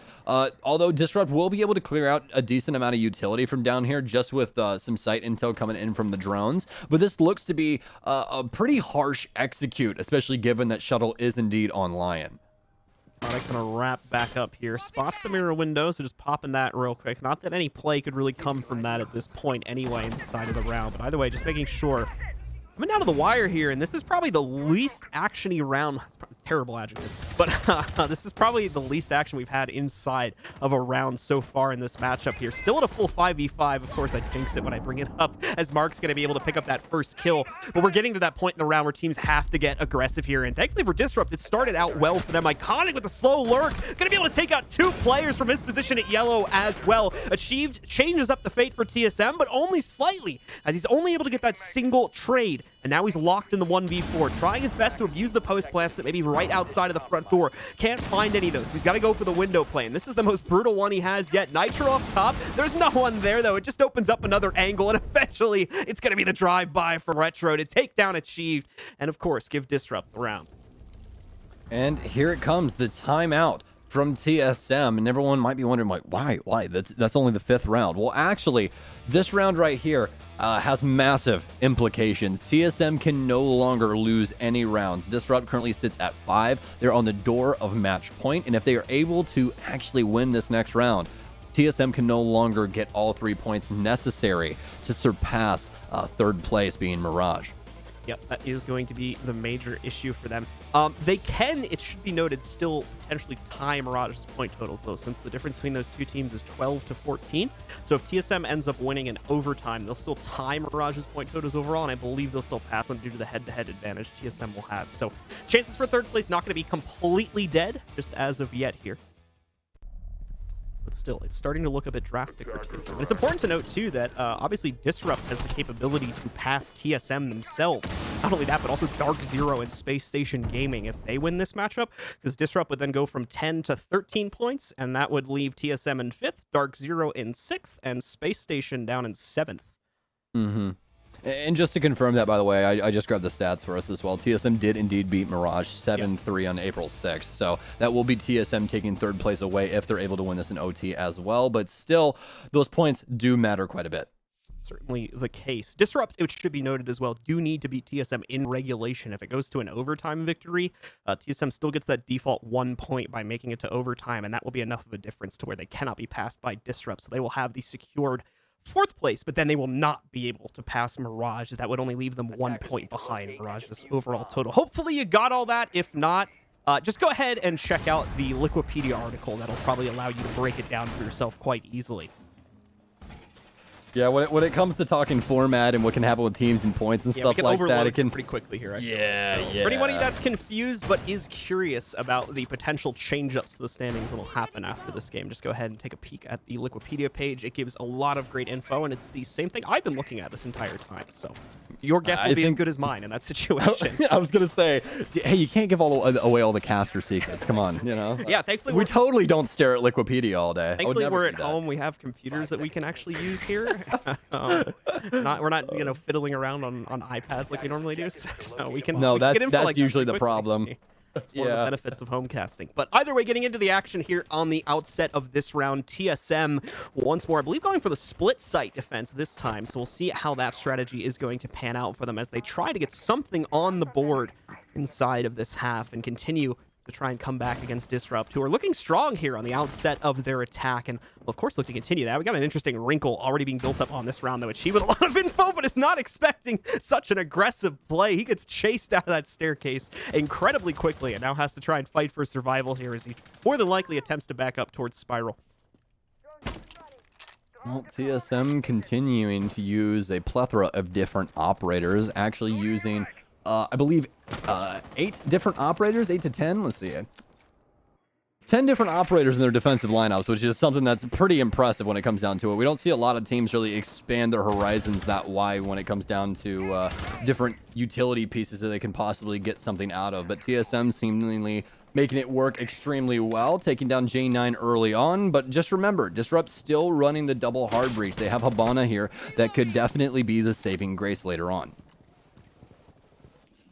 Although Disrupt will be able to clear out a decent amount of utility from down here just with some site intel coming in from the drones, but this looks to be a pretty harsh execute, especially given that Shuttle is indeed on Lion. Product's gonna wrap back up here. Spots the mirror window, so just popping that real quick. Not that any play could really come from that at this point anyway inside of the round, but either way, just making sure. Coming down to the wire here, and this is probably the least action-y round. It's probably a terrible adjective, but this is probably the least action we've had inside of a round so far in this matchup here. Still at a full 5v5. Of course, I jinx it when I bring it up, as Mark's going to be able to pick up that first kill. But we're getting to that point in the round where teams have to get aggressive here, and thankfully for Disrupt, it started out well for them. Iconic with the slow lurk. Going to be able to take out 2 players from his position at yellow as well. Achieved changes up the fate for TSM, but only slightly, as he's only able to get that single trade. And now he's locked in the 1v4, trying his best to abuse the post plants that may be right outside of the front door. Can't find any of those, so he's got to go for the window plane. This is the most brutal one he has yet. Nitro up top. There's no one there, though. It just opens up another angle, and eventually it's going to be the drive-by from Retro to take down Achieved, and of course, give Disrupt the round. And here it comes, the timeout from TSM, and everyone might be wondering, like, why? That's only the 5th round. Well, actually, this round right here has massive implications. TSM can no longer lose any rounds. Disrupt currently sits at 5. They're on the door of match point, and if they are able to actually win this next round, TSM can no longer get all 3 points necessary to surpass 3rd place being Mirage. Yep, that is going to be the major issue for them. They can, it should be noted, still potentially tie Mirage's point totals, though, since the difference between those two teams is 12 to 14. So if TSM ends up winning in overtime, they'll still tie Mirage's point totals overall, and I believe they'll still pass them due to the head-to-head advantage TSM will have. So chances for third place not going to be completely dead, just as of yet here. But still, it's starting to look a bit drastic for TSM. And it's important to note, too, that obviously Disrupt has the capability to pass TSM themselves. Not only that, but also Dark Zero and Space Station Gaming if they win this matchup, because Disrupt would then go from 10 to 13 points, and that would leave TSM in 5th, Dark Zero in 6th, and Space Station down in 7th. Mm-hmm. And just to confirm that, by the way, I just grabbed the stats for us as well. TSM did indeed beat Mirage 7-3 on April 6th. So that will be TSM taking third place away if they're able to win this in OT as well. But still, those points do matter quite a bit. Certainly the case. Disrupt, it should be noted as well, do need to beat TSM in regulation. If it goes to an overtime victory, TSM still gets that default 1 point by making it to overtime, and that will be enough of a difference to where they cannot be passed by Disrupt. So they will have the secured 4th place, but then they will not be able to pass Mirage. That would only leave them 1 point behind Mirage's overall total. Hopefully you got all that. If not, just go ahead and check out the Liquipedia article. That'll probably allow you to break it down for yourself quite easily. Yeah, when it comes to talking format and what can happen with teams and points and stuff like that, it can pretty quickly here. Yeah. For anybody that's confused but is curious about the potential change-ups to the standings that'll happen after this game, just go ahead and take a peek at the Liquipedia page. It gives a lot of great info, and it's the same thing I've been looking at this entire time. So your guess will be as good as mine in that situation. I was gonna say, hey, you can't give away all the caster secrets. Come on, you know. Yeah, thankfully we totally don't stare at Liquipedia all day. Thankfully we're at home. We have computers that we can actually use here. We're not fiddling around on iPads like we normally do. So we can. No, we can get info that's like usually that the problem. It's one of the benefits of homecasting. But either way, getting into the action here on the outset of this round, TSM once more, I believe, going for the split site defense this time. So we'll see how that strategy is going to pan out for them as they try to get something on the board inside of this half and continue to try and come back against Disrupt, who are looking strong here on the outset of their attack, and will of course look to continue that. We got an interesting wrinkle already being built up on this round, though. Achieve with a lot of info, but is not expecting such an aggressive play. He gets chased out of that staircase incredibly quickly and now has to try and fight for survival here as he more than likely attempts to back up towards Spiral. Well, TSM continuing to use a plethora of different operators, actually using I believe 8 different operators, 8 to 10. Let's see, 10 different operators in their defensive lineups, which is something that's pretty impressive when it comes down to it. We don't see a lot of teams really expand their horizons that wide when it comes down to different utility pieces that they can possibly get something out of. But TSM seemingly making it work extremely well, taking down J9 early on. But just remember, Disrupt's still running the double hard breach. They have Habana here that could definitely be the saving grace later on.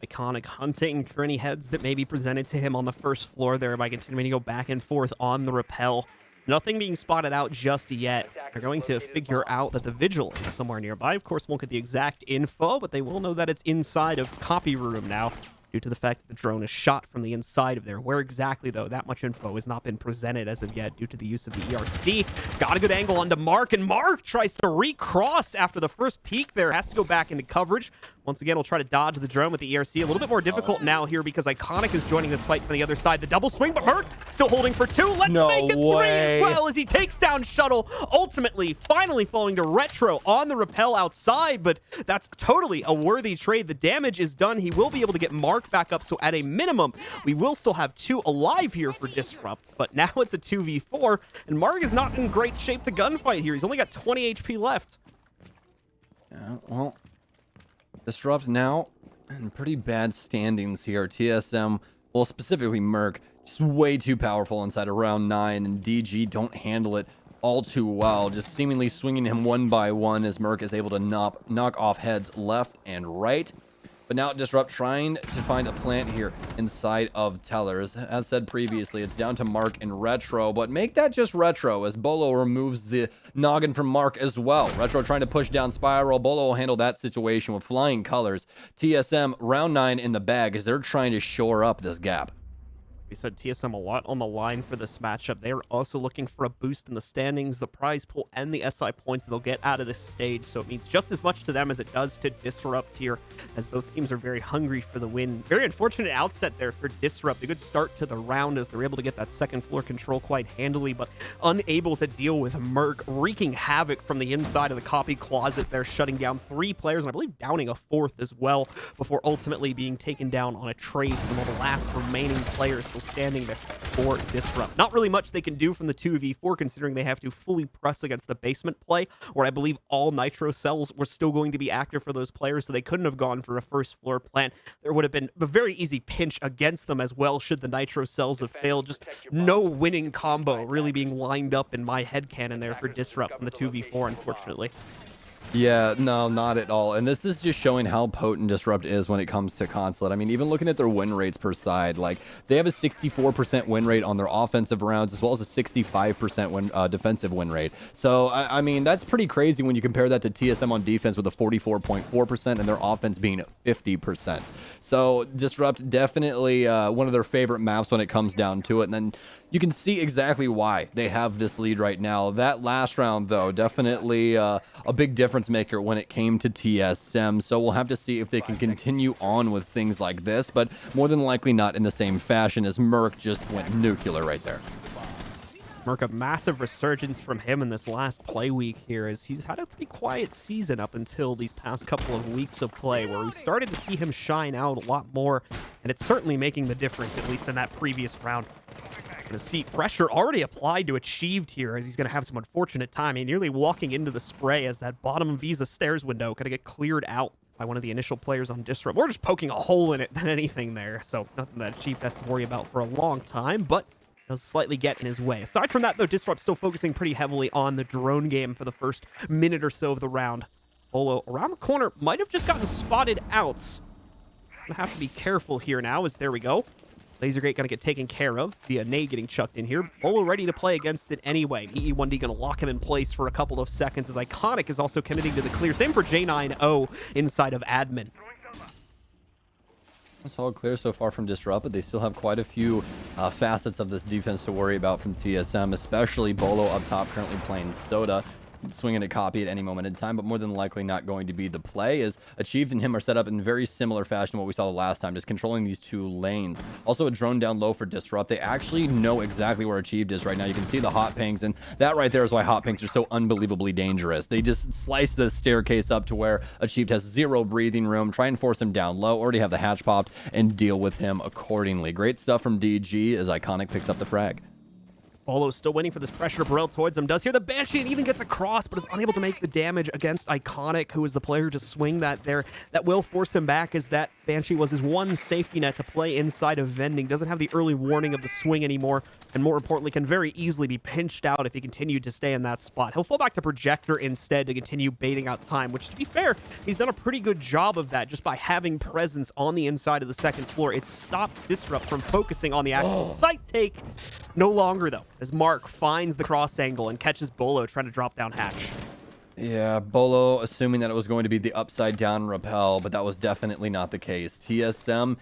Iconic hunting for any heads that may be presented to him on the first floor there by continuing to go back and forth on the rappel. Nothing being spotted out just yet. They're going to figure out that the Vigil is somewhere nearby. Of course, won't get the exact info, but they will know that it's inside of Copy Room now, due to the fact that the drone is shot from the inside of there. Where exactly, though, that much info has not been presented as of yet due to the use of the ERC. Got a good angle onto Mark, and Mark tries to recross after the first peek there. Has to go back into coverage. Once again, we'll try to dodge the drone with the ERC. A little bit more difficult now here because Iconic is joining this fight from the other side. The double swing, but Mark still holding for 2. Let's make it 3 as well as he takes down Shuttle. Ultimately, finally falling to Retro on the rappel outside, but that's totally a worthy trade. The damage is done. He will be able to get Mark back up, so at a minimum, we will still have 2 alive here for Disrupt, but now it's a 2v4, and Mark is not in great shape to gunfight here. He's only got 20 HP left. Yeah, well, Disrupt now in pretty bad standings here. TSM, well, specifically Merc, just way too powerful inside of round 9, and DG don't handle it all too well, just seemingly swinging him one by one as Merc is able to knock off heads left and right. But now Disrupt trying to find a plant here inside of Tellers. As said previously, it's down to Mark and Retro, but make that just Retro as Bolo removes the noggin from Mark as well. Retro trying to push down Spiral. Bolo will handle that situation with flying colors. TSM round 9 in the bag as they're trying to shore up this gap. We said TSM a lot on the line for this matchup. They are also looking for a boost in the standings, the prize pool, and the SI points they'll get out of this stage. So it means just as much to them as it does to Disrupt here, as both teams are very hungry for the win. Very unfortunate outset there for Disrupt. A good start to the round as they're able to get that second floor control quite handily, but unable to deal with Merc wreaking havoc from the inside of the copy closet. They're shutting down 3 players, and I believe downing a 4th as well, before ultimately being taken down on a trade from one of the last remaining players still standing there for Disrupt. Not really much they can do from the 2v4, considering they have to fully press against the basement play, where I believe all nitro cells were still going to be active for those players, so they couldn't have gone for a first floor plant. There would have been a very easy pinch against them as well should the nitro cells have failed. Just no winning combo really being lined up in my headcanon there for Disrupt from the 2v4, unfortunately. Yeah, no, not at all. And this is just showing how potent Disrupt is when it comes to Consulate. I mean, even looking at their win rates per side, like they have a 64% win rate on their offensive rounds, as well as a 65% defensive win rate. So, I mean, that's pretty crazy when you compare that to TSM on defense with a 44.4% and their offense being 50%. So, Disrupt definitely one of their favorite maps when it comes down to it. And then you can see exactly why they have this lead right now. That last round, though, definitely a big difference maker when it came to TSM. So we'll have to see if they can continue on with things like this, but more than likely not in the same fashion, as Merc just went nuclear right there. Merc, a massive resurgence from him in this last play week here, as he's had a pretty quiet season up until these past couple of weeks of play, where we started to see him shine out a lot more, and it's certainly making the difference, at least in that previous round. Going to see pressure already applied to Achieved here, as he's going to have some unfortunate timing, nearly walking into the spray as that bottom Visa stairs window going to get cleared out by one of the initial players on Disrupt. We're just poking a hole in it than anything there, so nothing that Achieved has to worry about for a long time, but does slightly get in his way. Aside from that, though, Disrupt still focusing pretty heavily on the drone game for the first minute or so of the round. Bolo around the corner might have just gotten spotted out. Gonna have to be careful here now, as there we go. Lasergate gonna get taken care of via nade getting chucked in here. Bolo ready to play against it anyway. EE1D gonna lock him in place for a couple of seconds, as Iconic is also committing to the clear. Same for J9O inside of admin. It's all clear so far from Disrupt, but they still have quite a few facets of this defense to worry about from TSM, especially Bolo up top currently playing Soda. Swinging a copy at any moment in time, but more than likely not going to be the play, as Achieved and him are set up in very similar fashion to what we saw the last time, just controlling these 2 lanes. Also a drone down low for Disrupt. They actually know exactly where Achieved is right now. You can see the hot pings, and that right there is why hot pings are so unbelievably dangerous. They just slice the staircase up to where Achieved has 0 breathing room, try and force him down low, already have the hatch popped, and deal with him accordingly. Great stuff from DG as Iconic picks up the frag. Bolo still waiting for this pressure to Burrell towards him. Does hear the Banshee and even gets across, but is unable to make the damage against Iconic, who is the player to swing that there. That will force him back, as that Banshee was his one safety net to play inside of Vending. Doesn't have the early warning of the swing anymore, and more importantly, can very easily be pinched out if he continued to stay in that spot. He'll fall back to Projector instead to continue baiting out time, which, to be fair, he's done a pretty good job of that just by having presence on the inside of the second floor. It's stopped Disrupt from focusing on the actual site take. No longer, though, as Mark finds the cross angle and catches Bolo trying to drop down hatch. Yeah, Bolo assuming that it was going to be the upside down rappel, but that was definitely not the case. TSM,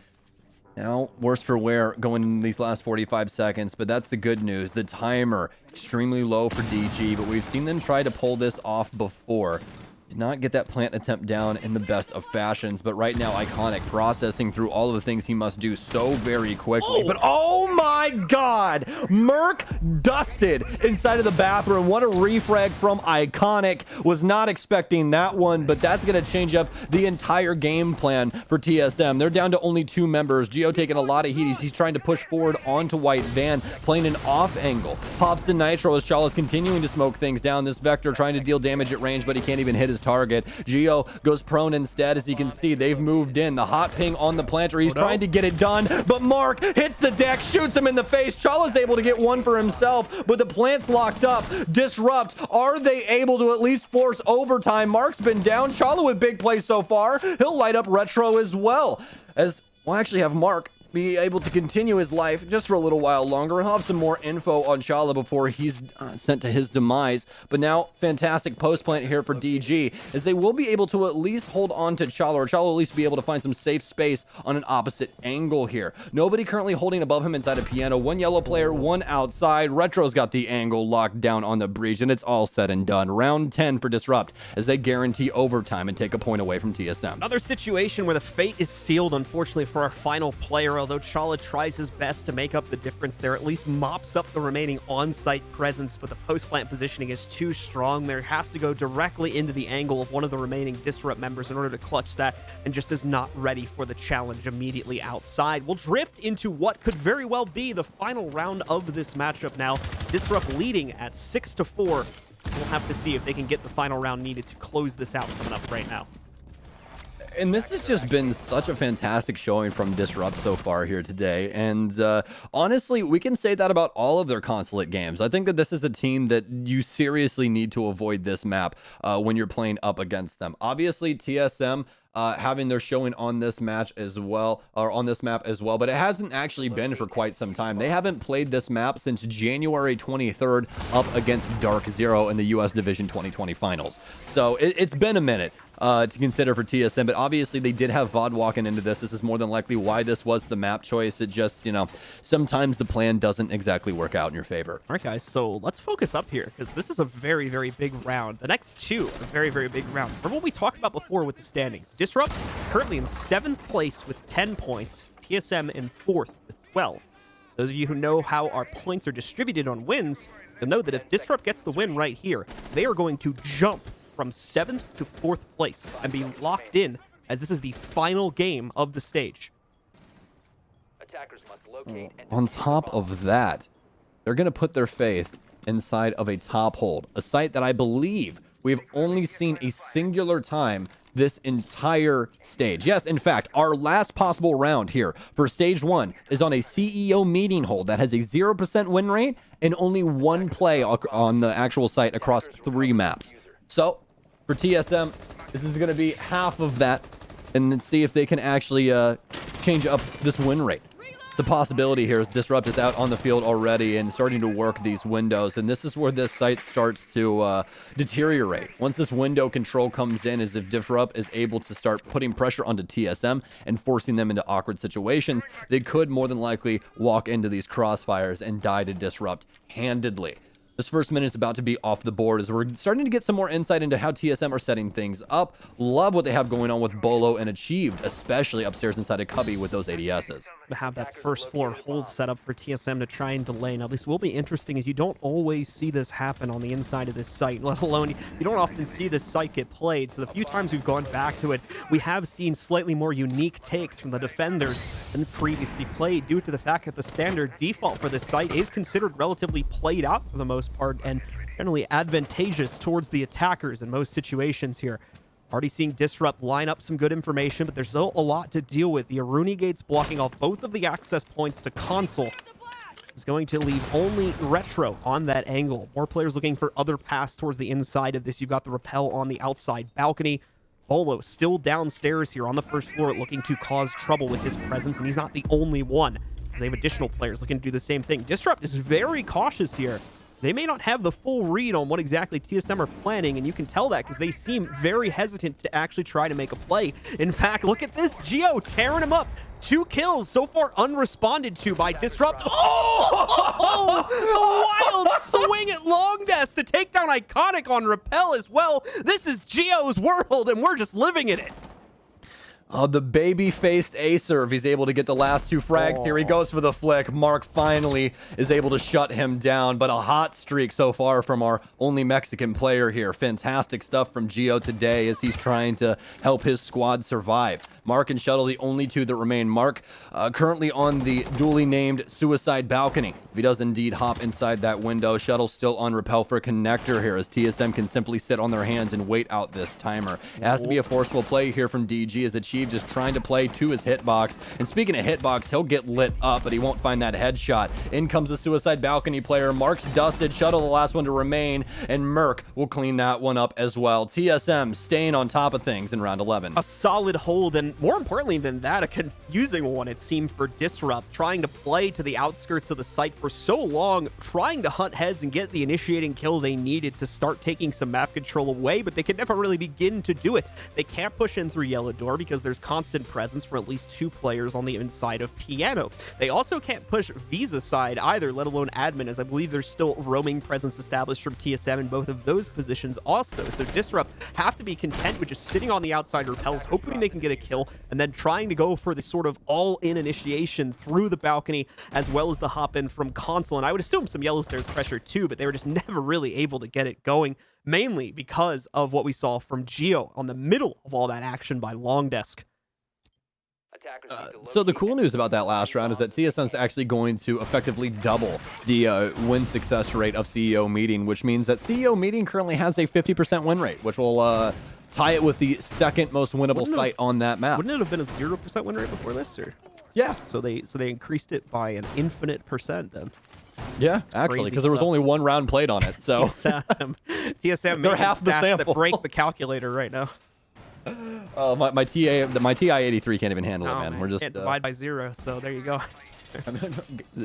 now worse for wear going in these last 45 seconds, but that's the good news. The timer extremely low for DG, but we've seen them try to pull this off before. Did not get that plant attempt down in the best of fashions, but right now Iconic processing through all of the things he must do so very quickly. But oh my god, Merc dusted inside of the bathroom. What a refrag from Iconic. Was not expecting that one, but that's going to change up the entire game plan for TSM. They're down to only 2 members. Geo taking a lot of heat. He's trying to push forward onto White Van, playing an off angle. Pops the Nitro as Chala's continuing to smoke things down. This Vector trying to deal damage at range, but he can't even hit his target. Geo goes prone instead. As you can see, they've moved in. The hot ping on the planter. He's trying to get it done, but Mark hits the deck, shoots him in the face. Chala's able to get one for himself, but the plant's locked up. Disrupt, are they able to at least force overtime? Mark's been down. Chala with big plays so far. He'll light up Retro as well, as we'll actually have Mark be able to continue his life just for a little while longer. We'll have some more info on Chala before he's sent to his demise. But now, fantastic post plant here for DG, as they will be able to at least hold on to Chala, or Chala will at least be able to find some safe space on an opposite angle here. Nobody currently holding above him inside a piano. One yellow player, one outside. Retro's got the angle locked down on the breach, and it's all said and done. Round 10 for Disrupt, as they guarantee overtime and take a point away from TSM. Another situation where the fate is sealed, unfortunately, for our final player. Although Chala tries his best to make up the difference there, at least mops up the remaining on-site presence, but the post-plant positioning is too strong. There has to go directly into the angle of one of the remaining Disrupt members in order to clutch that, and just is not ready for the challenge immediately outside. We'll drift into what could very well be the final round of this matchup now. Disrupt leading at 6-4. We'll have to see if they can get the final round needed to close this out coming up right now. And this has just been such a fantastic showing from Disrupt so far here today. And honestly, we can say that about all of their consulate games. I think that this is a team that you seriously need to avoid this map when you're playing up against them. Obviously, TSM having their showing on this match as well, or on this map as well, but it hasn't actually been for quite some time. They haven't played this map since January 23rd up against Dark Zero in the US Division 2020 finals. So it's been a minute to consider for TSM, but obviously they did have VOD walking into this. This is more than likely why this was the map choice. It just, you know, sometimes the plan doesn't exactly work out in your favor. All right, guys, so let's focus up here, because this is a very, very big round. The next two are very, very big round. From what we talked about before with the standings, Disrupt currently in 7th place with 10 points, TSM in 4th with 12. Those of you who know how our points are distributed on wins, you'll know that if Disrupt gets the win right here, they are going to jump from 7th to 4th place and be locked in, as this is the final game of the stage. On top of that, they're going to put their faith inside of a top hold, a site that I believe we've only seen a singular time this entire stage. Yes, in fact, our last possible round here for stage 1 is on a CEO meeting hold that has a 0% win rate and only one play on the actual site across 3 maps. So for TSM, this is going to be half of that, and then see if they can actually change up this win rate. It's a possibility here, as Disrupt is out on the field already and starting to work these windows, and this is where this site starts to deteriorate. Once this window control comes in, as if Disrupt is able to start putting pressure onto TSM and forcing them into awkward situations, they could more than likely walk into these crossfires and die to Disrupt handedly. This first minute is about to be off the board, as we're starting to get some more insight into how TSM are setting things up. Love what they have going on with Bolo and Achieved, especially upstairs inside of Cubby with those ADSs. To have that first floor hold set up for TSM to try and delay. Now, this will be interesting, as you don't always see this happen on the inside of this site, let alone you don't often see this site get played. So the few times we've gone back to it, we have seen slightly more unique takes from the defenders than previously played, due to the fact that the standard default for this site is considered relatively played out for the most part, and generally advantageous towards the attackers in most situations here. Already seeing Disrupt line up some good information, but there's still a lot to deal with. The Aruni gates blocking off both of the access points to console is going to leave only Retro on that angle. More players looking for other paths towards the inside of this. You've got the Rappel on the outside balcony. Bolo still downstairs here on the first floor, looking to cause trouble with his presence, and he's not the only one, as they have additional players looking to do the same thing. Disrupt is very cautious here. They may not have the full read on what exactly TSM are planning, and you can tell that because they seem very hesitant to actually try to make a play. In fact, look at this. Geo tearing him up. 2 kills so far unresponded to by Disrupt. Oh! A wild swing at long desk to take down Iconic on Rappel as well. This is Geo's world, and we're just living in it. The baby-faced Acer, if he's able to get the last 2 frags. Here he goes for the flick. Mark finally is able to shut him down, but a hot streak so far from our only Mexican player here. Fantastic stuff from Geo today as he's trying to help his squad survive. Mark and Shuttle, the only 2 that remain. Mark currently on the duly named Suicide Balcony. If he does indeed hop inside that window, Shuttle still on Rappel for Connector here, as TSM can simply sit on their hands and wait out this timer. It has to be a forceful play here from DG, as Achieve Achieve just trying to play to his hitbox. And speaking of hitbox, he'll get lit up, but he won't find that headshot. In comes the Suicide Balcony player. Mark's dusted. Shuttle the last one to remain, and Merc will clean that one up as well. TSM staying on top of things in round 11. A solid hold, and more importantly than that, a confusing one, it seemed, for Disrupt, trying to play to the outskirts of the site for so long, trying to hunt heads and get the initiating kill they needed to start taking some map control away, but they could never really begin to do it. They can't push in through Yellow Door because there's constant presence for at least 2 players on the inside of Piano. They also can't push Visa side either, let alone admin, as I believe there's still roaming presence established from TSM in both of those positions also. So Disrupt have to be content with just sitting on the outside repels, hoping they can get a kill, and then trying to go for the sort of all-in initiation through the balcony, as well as the hop-in from console. And I would assume some Yellow Stairs pressure too, but they were just never really able to get it going, mainly because of what we saw from Geo on the middle of all that action by Long Desk. So the cool news about that last round is that TSM's actually going to effectively double the win success rate of CEO Meeting, which means that CEO Meeting currently has a 50% win rate, which will tie it with the second most winnable site on that map. Wouldn't it have been a 0% win rate before this, or? Yeah. So they increased it by an infinite percent then. Yeah, actually, because there was only one round played on it. So TSM they're half the sample. that break the calculator right now. Oh, my TI-83 can't even handle it, man. We're just can't divide by 0, so there you go.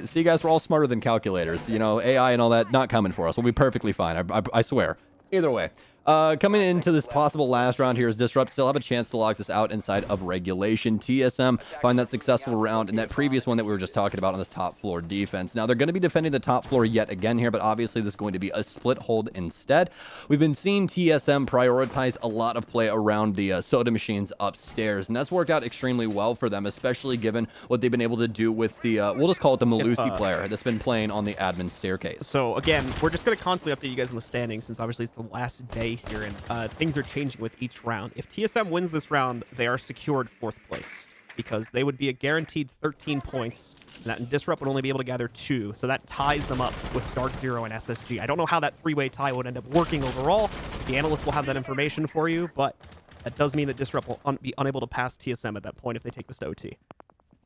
See, guys, we're all smarter than calculators. You know, AI and all that, not coming for us. We'll be perfectly fine. I swear. Either way. Coming into this possible last round here is Disrupt still have a chance to lock this out inside of regulation. TSM find that successful round in that previous one that we were just talking about on this top floor defense. Now, they're going to be defending the top floor yet again here, but obviously this is going to be a split hold instead. We've been seeing TSM prioritize a lot of play around the soda machines upstairs, and that's worked out extremely well for them, especially given what they've been able to do with the, we'll just call it the Malusi player that's been playing on the admin staircase. So, again, we're just going to constantly update you guys on the standings since obviously it's the last day here, and things are changing with each round. If TSM wins this round, they are secured 4th place because they would be a guaranteed 13 points, and that Disrupt would only be able to gather 2, so that ties them up with Dark Zero and SSG. I don't know how that 3-way tie would end up working overall. The analysts will have that information for you, but that does mean that Disrupt will be unable to pass TSM at that point if they take this to OT.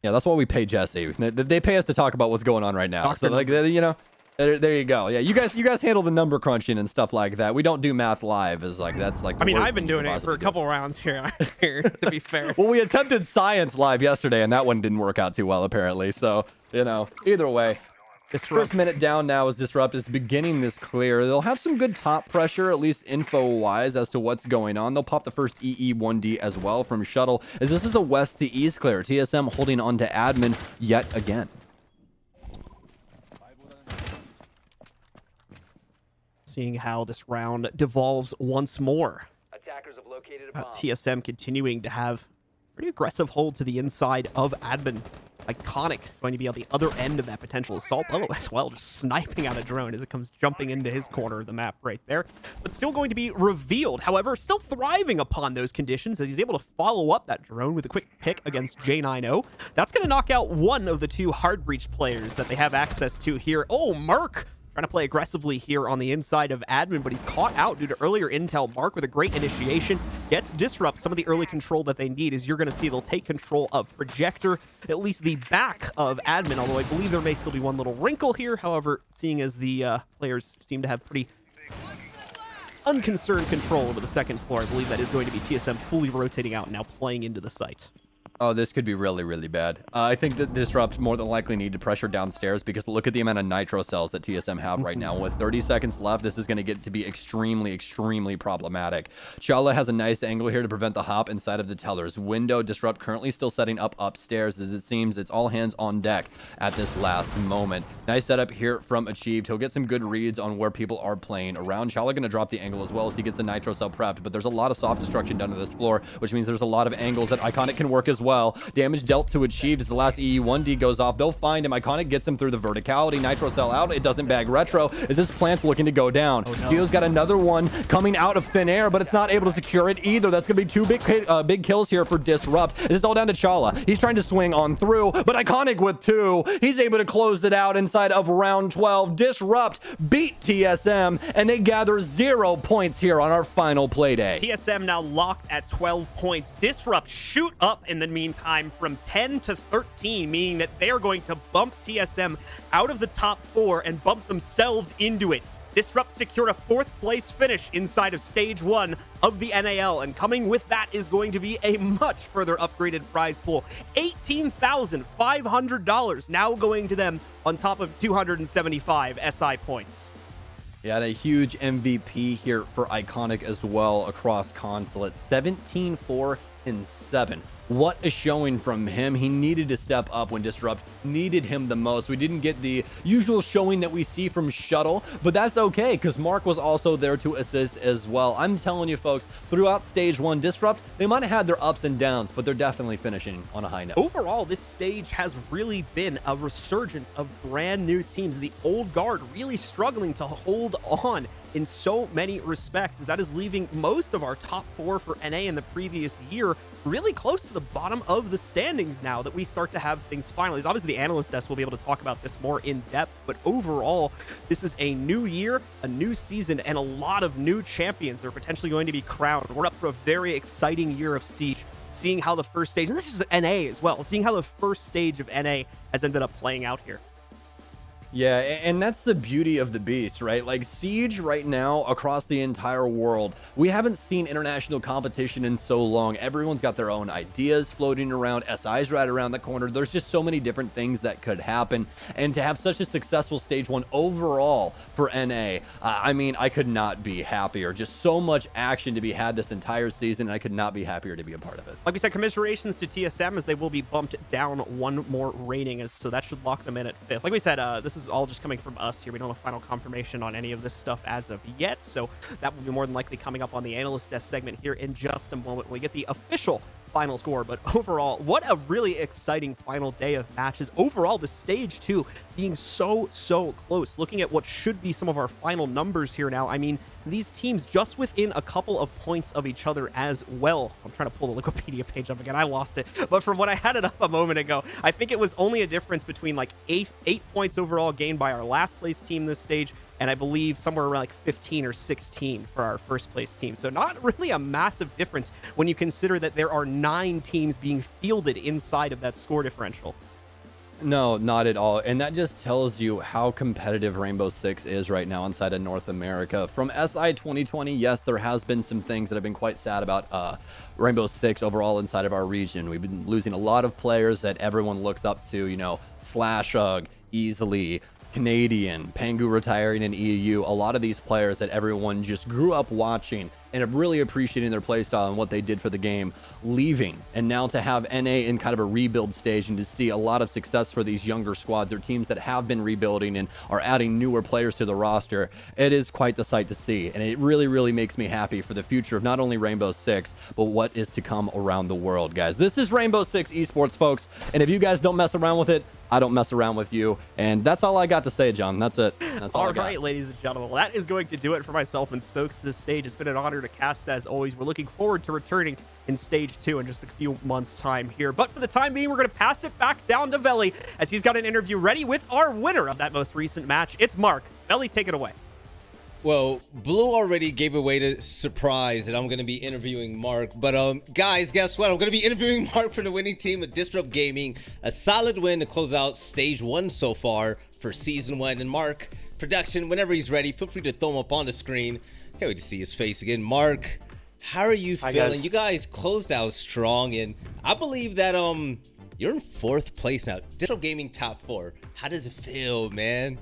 Yeah, that's why we pay Jesse. They pay us to talk about what's going on right now. So, like, you know... There you go. Yeah, you guys handle the number crunching and stuff like that. We don't do math live. That's like. I mean, I've been doing it for a couple rounds here. To be fair. Well, we attempted science live yesterday, and that one didn't work out too well apparently. So you know, either way. First minute down now as Disrupt is beginning this clear. They'll have some good top pressure, at least info-wise, as to what's going on. They'll pop the first EE1D as well from Shuttle, as this is a west to east clear. TSM holding on to admin yet again. Seeing how this round devolves once more. Attackers have located a bomb. TSM continuing to have pretty aggressive hold to the inside of admin. Iconic going to be on the other end of that potential assault. Oh, as well, just sniping out a drone as it comes jumping into his corner of the map right there. But still going to be revealed. However, still thriving upon those conditions as he's able to follow up that drone with a quick pick against J90. That's going to knock out one of the 2 hard breach players that they have access to here. Oh, Merc! Trying to play aggressively here on the inside of admin, but he's caught out due to earlier intel. Mark with a great initiation gets Disrupt some of the early control that they need. As you're going to see, they'll take control of Projector, at least the back of admin, although I believe there may still be one little wrinkle here. However, seeing as the players seem to have pretty unconcerned control over the second floor, I believe that is going to be TSM fully rotating out and now playing into the site. Oh, this could be really, really bad. I think that Disrupt more than likely need to pressure downstairs because look at the amount of nitro cells that TSM have right now. With 30 seconds left, this is going to get to be extremely, extremely problematic. Chala has a nice angle here to prevent the hop inside of the teller's window. Disrupt currently still setting up upstairs as it seems it's all hands on deck at this last moment. Nice setup here from Achieved. He'll get some good reads on where people are playing around. Chala going to drop the angle as well as he gets the nitro cell prepped, but there's a lot of soft destruction done to this floor, which means there's a lot of angles that Iconic can work as well. well. Damage dealt to Achieved as the last EE1D goes off. They'll find him. Iconic gets him through the verticality. Nitro Cell out. It doesn't bag Retro as this plant's looking to go down. Gio's got another one coming out of thin air, but it's not able to secure it either. That's going to be two big kills here for Disrupt. This is all down to Chala. He's trying to swing on through, but Iconic with 2. He's able to close it out inside of round 12. Disrupt beat TSM, and they gather 0 points here on our final Playday. TSM now locked at 12 points. Disrupt shoot up in the meantime from 10 to 13, meaning that they are going to bump TSM out of the top 4 and bump themselves into it. Disrupt secured a 4th place finish inside of stage 1 of the NAL, and coming with that is going to be a much further upgraded prize pool. $18,500 now going to them on top of 275 SI points. Yeah, and a huge MVP here for Iconic as well across console at 17-4-7. What a showing from him. He needed to step up when Disrupt needed him the most. We didn't get the usual showing that we see from Shuttle, but that's okay because Mark was also there to assist as well. I'm telling you folks, throughout stage 1, Disrupt, they might have had their ups and downs, but they're definitely finishing on a high note. Overall, this stage has really been a resurgence of brand new teams. The old guard really struggling to hold on in so many respects, as that is leaving most of our top 4 for NA in the previous year really close to the bottom of the standings now that we start to have things finalized. Obviously, the analyst desk will be able to talk about this more in depth, but overall, this is a new year, a new season, and a lot of new champions are potentially going to be crowned. We're up for a very exciting year of Siege, seeing how the first stage, and this is NA as well, seeing how the first stage of NA has ended up playing out here. Yeah, and that's the beauty of the beast, right? Like Siege right now across the entire world, we haven't seen international competition in so long. Everyone's got their own ideas floating around. SI's right around the corner. There's just so many different things that could happen. And to have such a successful stage 1 overall for NA, I mean, I could not be happier. Just so much action to be had this entire season, and I could not be happier to be a part of it. Like we said, commiserations to TSM as they will be bumped down 1 more rating, so that should lock them in at 5th. Like we said, this is all just coming from us here. We don't have final confirmation on any of this stuff as of yet, so that will be more than likely coming up on the analyst desk segment here in just a moment when we get the official final score. But overall, what a really exciting final day of matches. Overall, the stage 2 being so close. Looking at what should be some of our final numbers here now, I mean, these teams just within a couple of points of each other as well. I'm trying to pull the Wikipedia page up again. I lost it. But from when I had it up a moment ago, I think it was only a difference between like 8 points overall gained by our last place team this stage, and I believe somewhere around like 15 or 16 for our first place team. So not really a massive difference when you consider that there are 9 teams being fielded inside of that score differential. No, not at all. And that just tells you how competitive Rainbow Six is right now inside of North America. From SI 2020, yes, there has been some things that have been quite sad about Rainbow Six overall inside of our region. We've been losing a lot of players that everyone looks up to, you know, Slashug, Easily, Canadian, Pangu retiring in EU, a lot of these players that everyone just grew up watching and really appreciating their playstyle and what they did for the game, leaving. And now to have NA in kind of a rebuild stage and to see a lot of success for these younger squads or teams that have been rebuilding and are adding newer players to the roster, it is quite the sight to see. And it really makes me happy for the future of not only Rainbow Six, but what is to come around the world, guys. This is Rainbow Six Esports, folks. And if you guys don't mess around with it, I don't mess around with you. And that's all I got to say, John. That's it. That's all I got. All right, ladies and gentlemen. Well, that is going to do it for myself and Stokes this stage. It's been an honor to cast as always. We're looking forward to returning in stage 2 in just a few months' time here. But for the time being, we're going to pass it back down to Veli as he's got an interview ready with our winner of that most recent match. It's Mark. Veli, take it away. Well, Blue already gave away the surprise that I'm going to be interviewing Mark. But guys, guess what? I'm going to be interviewing Mark for the winning team of Disrupt Gaming. A solid win to close out stage 1 so far for season 1. And Mark, production, whenever he's ready, feel free to throw him up on the screen. Can't wait to see his face again. Mark, how are you feeling? Guys. You guys closed out strong, and I believe that you're in 4th place now. Disrupt Gaming top 4. How does it feel, man?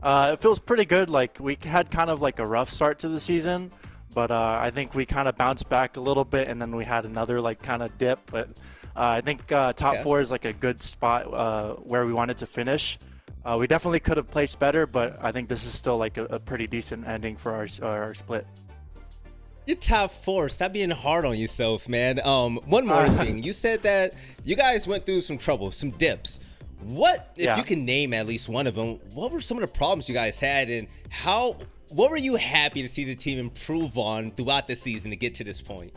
It feels pretty good. Like, we had kind of like a rough start to the season, but I think we kind of bounced back a little bit, and then we had another like kind of dip. But I think top 4 is like a good spot where we wanted to finish. We definitely could have placed better, but I think this is still like a pretty decent ending for our split. You're top 4. Stop being hard on yourself, man. One more thing. You said that you guys went through some trouble, some dips. What, if you can name at least one of them, what were some of the problems you guys had, and what were you happy to see the team improve on throughout the season to get to this point?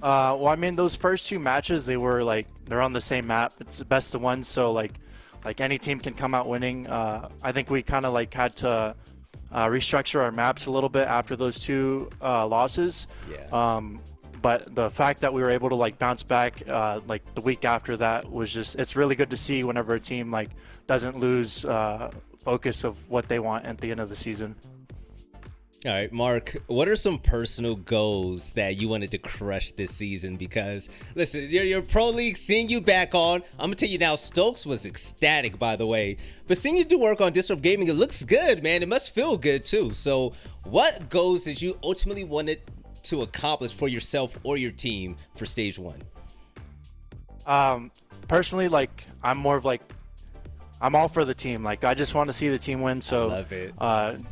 Well, I mean, those first 2 matches, they're on the same map. It's the best of 1, so like any team can come out winning. I think we kind of had to restructure our maps a little bit after those 2 losses. Yeah. But the fact that we were able to bounce back the week after that was just, it's really good to see whenever a team doesn't lose focus of what they want at the end of the season. All right, Mark, what are some personal goals that you wanted to crush this season? Because, listen, your pro league, seeing you back on, I'm going to tell you now, Stokes was ecstatic, by the way. But seeing you do work on Disrupt Gaming, it looks good, man. It must feel good, too. So what goals did you ultimately wanted to accomplish for yourself or your team for stage 1? Personally, I'm more of I'm all for the team. I just want to see the team win. So Love it.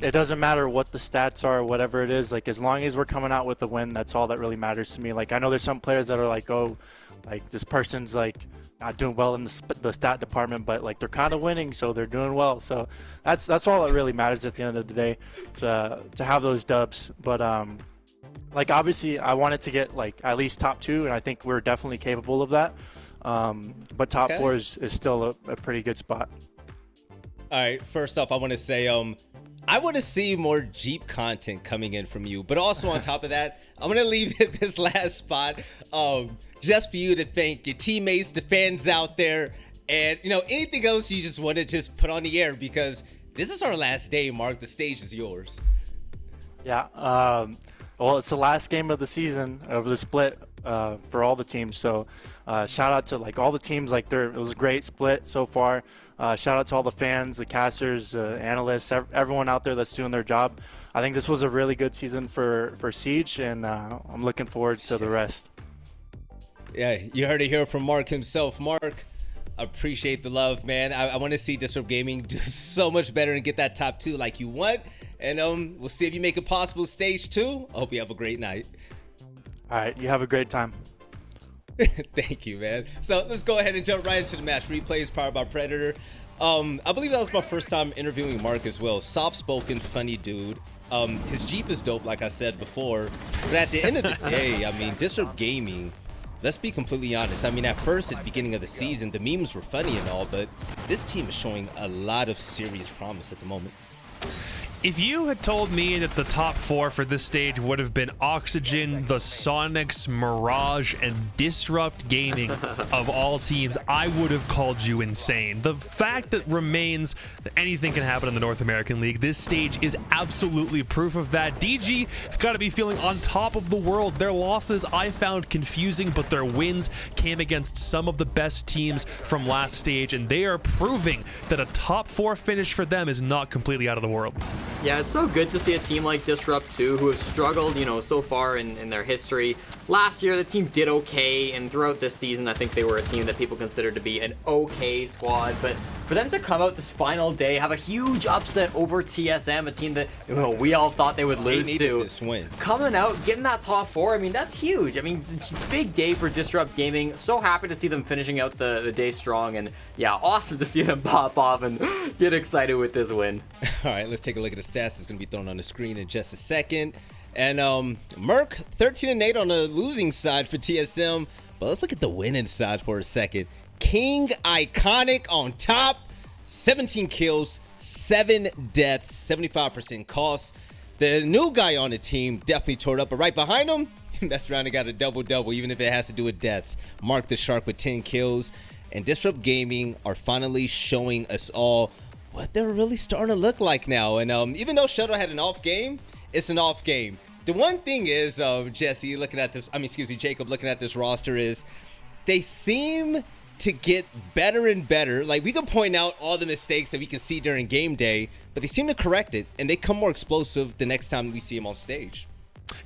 It doesn't matter what the stats are, whatever it is. As long as we're coming out with a win, that's all that really matters to me. I know there's some players that are this person's not doing well in the stat department, but they're kind of winning, so they're doing well. So that's all that really matters at the end of the day, to have those dubs. But obviously I wanted to get at least top 2, and I think we're definitely capable of that. But top 4 is still a pretty good spot. All right, first off, I want to say I want to see more Jeep content coming in from you, but also on top of that, I'm going to leave it this last spot just for you to thank your teammates, the fans out there, and anything else you just want to just put on the air, because this is our last day, Mark. The stage is yours. Yeah. Well, it's the last game of the season of the split for all the teams. So shout out to all the teams. It was a great split so far. Shout out to all the fans, the casters, analysts, everyone out there that's doing their job. I think this was a really good season for Siege, and I'm looking forward to the rest. Yeah, you heard it here from Mark himself. Mark, appreciate the love, man. I want to see Disrupt Gaming do so much better and get that top 2 like you want. And we'll see if you make it possible stage 2. I hope you have a great night. All right, you have a great time. Thank you, man. So let's go ahead and jump right into the match. Replays powered by Predator. I believe that was my first time interviewing Mark as well. Soft-spoken, funny dude. His Jeep is dope, like I said before. But at the end of the day, I mean, Disrupt Gaming, let's be completely honest. I mean, at first, at the beginning of the season, the memes were funny and all, but this team is showing a lot of serious promise at the moment. If you had told me that the top 4 for this stage would have been Oxygen, the Sonics, Mirage, and Disrupt Gaming of all teams, I would have called you insane. The fact that remains that anything can happen in the North American League, this stage is absolutely proof of that. DG got to be feeling on top of the world. Their losses I found confusing, but their wins came against some of the best teams from last stage, and they are proving that a top 4 finish for them is not completely out of the world. Yeah, it's so good to see a team like Disrupt 2 who have struggled, so far in their history. Last year, the team did okay, and throughout this season, I think they were a team that people considered to be an okay squad. But for them to come out this final day, have a huge upset over TSM, a team that we all thought they would lose to, this win. coming out, getting that top 4, I mean, that's huge. I mean, it's a big day for Disrupt Gaming. So happy to see them finishing out the day strong, and yeah, awesome to see them pop off and get excited with this win. All right, let's take a look at the stats. It's going to be thrown on the screen in just a second. And Merc, 13-8 on the losing side for TSM. But let's look at the winning side for a second. King Iconic on top. 17 kills, 7 deaths, 75% cost. The new guy on the team definitely tore it up. But right behind him, that's round and got a double-double, even if it has to do with deaths. Mark the Shark with 10 kills. And Disrupt Gaming are finally showing us all what they're really starting to look like now. And even though Shuttle had an off game, it's an off game. The one thing is, Jesse, looking at this, Jacob, looking at this roster, is they seem to get better and better. We can point out all the mistakes that we can see during game day, but they seem to correct it, and they come more explosive the next time we see them on stage.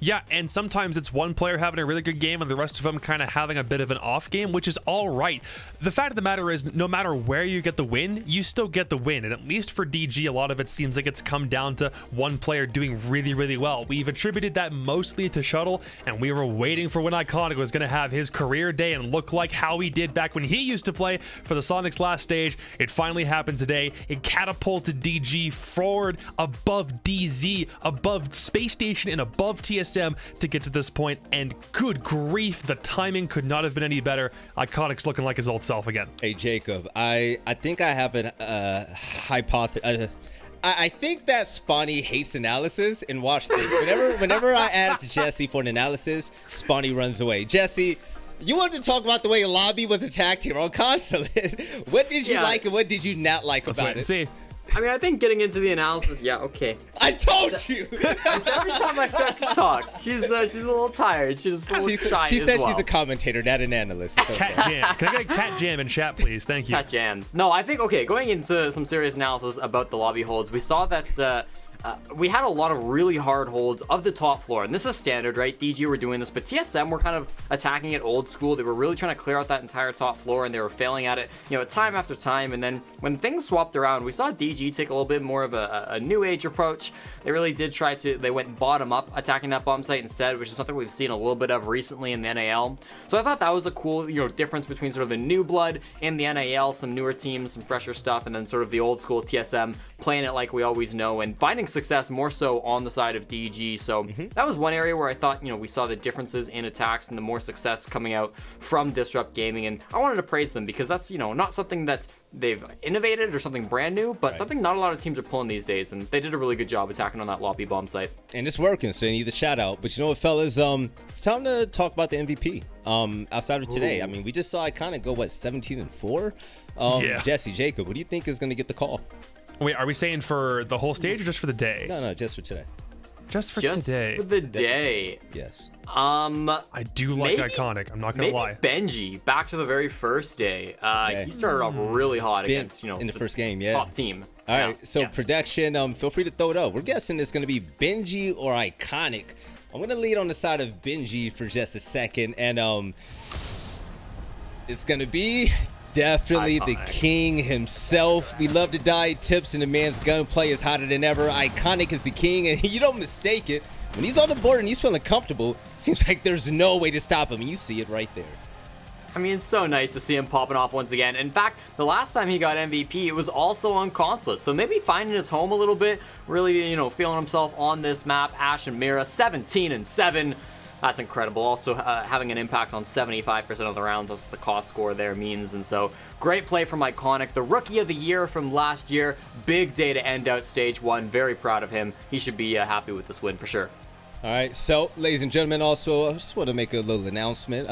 Yeah, and sometimes it's one player having a really good game and the rest of them kind of having a bit of an off game, which is all right. The fact of the matter is, no matter where you get the win, you still get the win. And at least for DG, a lot of it seems like it's come down to one player doing really, really well. We've attributed that mostly to Shuttle, and we were waiting for when Iconic was going to have his career day and look like how he did back when he used to play for the Sonics last stage. It finally happened today. It catapulted DG forward above DZ, above Space Station, and above TSM to get to this point. And good grief, the timing could not have been any better. Iconic's looking like his old self again. Hey, Jacob, I think I have an hypothesis. I think that Spawny hates analysis, and watch this. Whenever I ask Jesse for an analysis, Spawny runs away. Jesse, you wanted to talk about the way Lobby was attacked here on Consulate. What did you like and what did you not like Let's about wait it? and see. I mean, I think getting into the analysis, yeah, okay. I told you. Every time I start to talk, she's a little tired. She's a little shy She as said well. she's a commentator, not an analyst. It's okay. Cat Jam. Can I get a Cat Jam in chat, please? Thank you. Cat jams. No, I think, okay, going into some serious analysis about the lobby holds, we saw that we had a lot of really hard holds of the top floor, and this is standard, right? DG were doing this, but TSM were kind of attacking it old school. They were really trying to clear out that entire top floor, and they were failing at it, time after time. And then when things swapped around, we saw DG take a little bit more of a new age approach. They really did they went bottom up, attacking that bomb site instead, which is something we've seen a little bit of recently in the NAL. So I thought that was a cool, difference between sort of the new blood and the NAL, some newer teams, some fresher stuff, and then sort of the old school TSM playing it like we always know and finding success more so on the side of DG. So that was one area where I thought, we saw the differences in attacks and the more success coming out from Disrupt Gaming. And I wanted to praise them because that's, not something that they've innovated or something brand new, but something not a lot of teams are pulling these days. And they did a really good job attacking on that lobby bomb site. And it's working, so you need the shout out. But you know what, fellas? It's time to talk about the MVP. Outside of today, I mean, we just saw Iconic go 17-4. Yeah. Jesse, Jacob, what do you think is going to get the call? Wait, are we saying for the whole stage or just for the day? No, just for today. Just for Just today. for the day. Yes. I do like maybe- Iconic. I'm not gonna Maybe lie. Benji, back to the very first day. He started off really hot against, in the first game, yeah. top team. All right, so Yeah. production, feel free to throw it up. We're guessing it's going to be Benji or Iconic. I'm going to lead on the side of Benji for just a second, and it's going to be definitely the Iconic. king himself. We love to die tips, and the man's gunplay is hotter than ever. Iconic is the king, and you don't mistake it. When he's on the board and he's feeling comfortable, seems like there's no way to stop him. You see it right there. I mean, it's so nice to see him popping off once again. In fact, the last time he got MVP, it was also on Consulate. So maybe finding his home a little bit, really, feeling himself on this map. Ash and Mira, 17-7. That's incredible. Also having an impact on 75% of the rounds. That's what the cost score there means. And so great play from Iconic. The rookie of the year from last year. Big day to end out stage one. Very proud of him. He should be happy with this win for sure. All right, so ladies and gentlemen, also I just want to make a little announcement.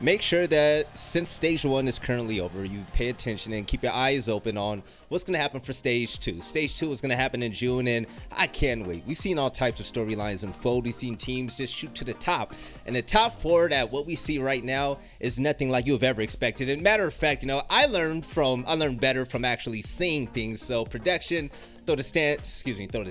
Make sure that since stage one is currently over, you pay attention and keep your eyes open on what's going to happen for stage two. Stage two is going to happen in June, and I can't wait. We've seen all types of storylines unfold. We've seen teams just shoot to the top, and the top four at what we see right now is nothing like you've ever expected. And matter of fact, I learned better from actually seeing things. So production, throw the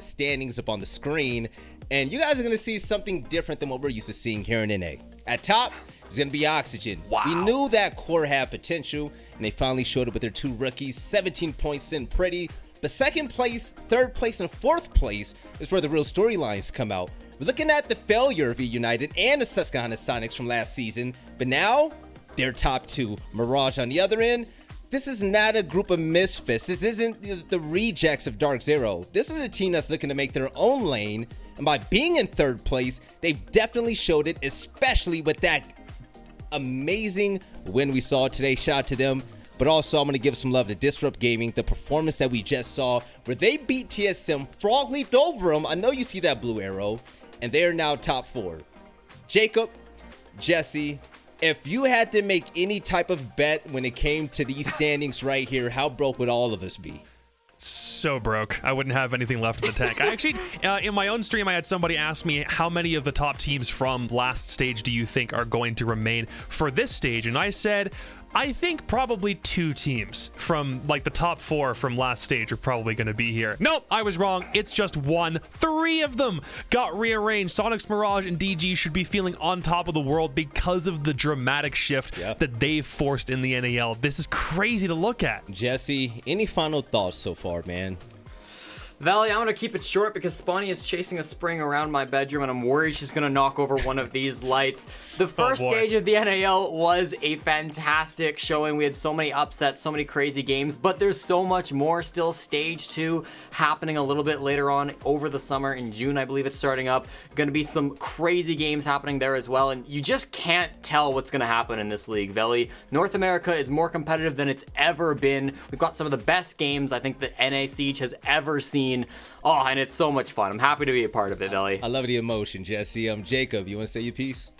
standings up on the screen, and you guys are going to see something different than what we're used to seeing here in NA. At top, it's going to be Oxygen. Wow. We knew that core had potential, and they finally showed it with their two rookies. 17 points in pretty. But second place, third place, and fourth place is where the real storylines come out. We're looking at the failure of E-United and the Susquehanna Sonics from last season, but now they're top two. Mirage on the other end. This is not a group of misfits. This isn't the rejects of Dark Zero. This is a team that's looking to make their own lane, and by being in third place, they've definitely showed it, especially with that amazing win we saw today. Shout out to them. But also, I'm going to give some love to Disrupt Gaming. The performance that we just saw, where they beat TSM, frog leaped over them. I know you see that blue arrow, and they are now top four. Jacob, Jesse, if you had to make any type of bet when it came to these standings right here, how broke would all of us be? So broke. I wouldn't have anything left in the tank. I actually, in my own stream, I had somebody ask me how many of the top teams from last stage do you think are going to remain for this stage? And I said, I think probably 2 teams from like the top 4 from last stage are probably going to be here. Nope, I was wrong. It's just 1. 3 of them got rearranged. Sonics, Mirage, and DG should be feeling on top of the world because of the dramatic shift that they've forced in the NAL. This is crazy to look at. Jesse, any final thoughts so far, man? Valley, I'm going to keep it short because Spawny is chasing a spring around my bedroom and I'm worried she's going to knock over one of these lights. The first stage of the NAL was a fantastic showing. We had so many upsets, so many crazy games, but there's so much more still. Stage 2 happening a little bit later on over the summer in June, I believe it's starting up. Going to be some crazy games happening there as well, and you just can't tell what's going to happen in this league, Valley. North America is more competitive than it's ever been. We've got some of the best games I think that NA Siege has ever seen. Oh, and it's so much fun. I'm happy to be a part of it, Ellie. I love the emotion, Jesse. Jacob, you want to say your piece?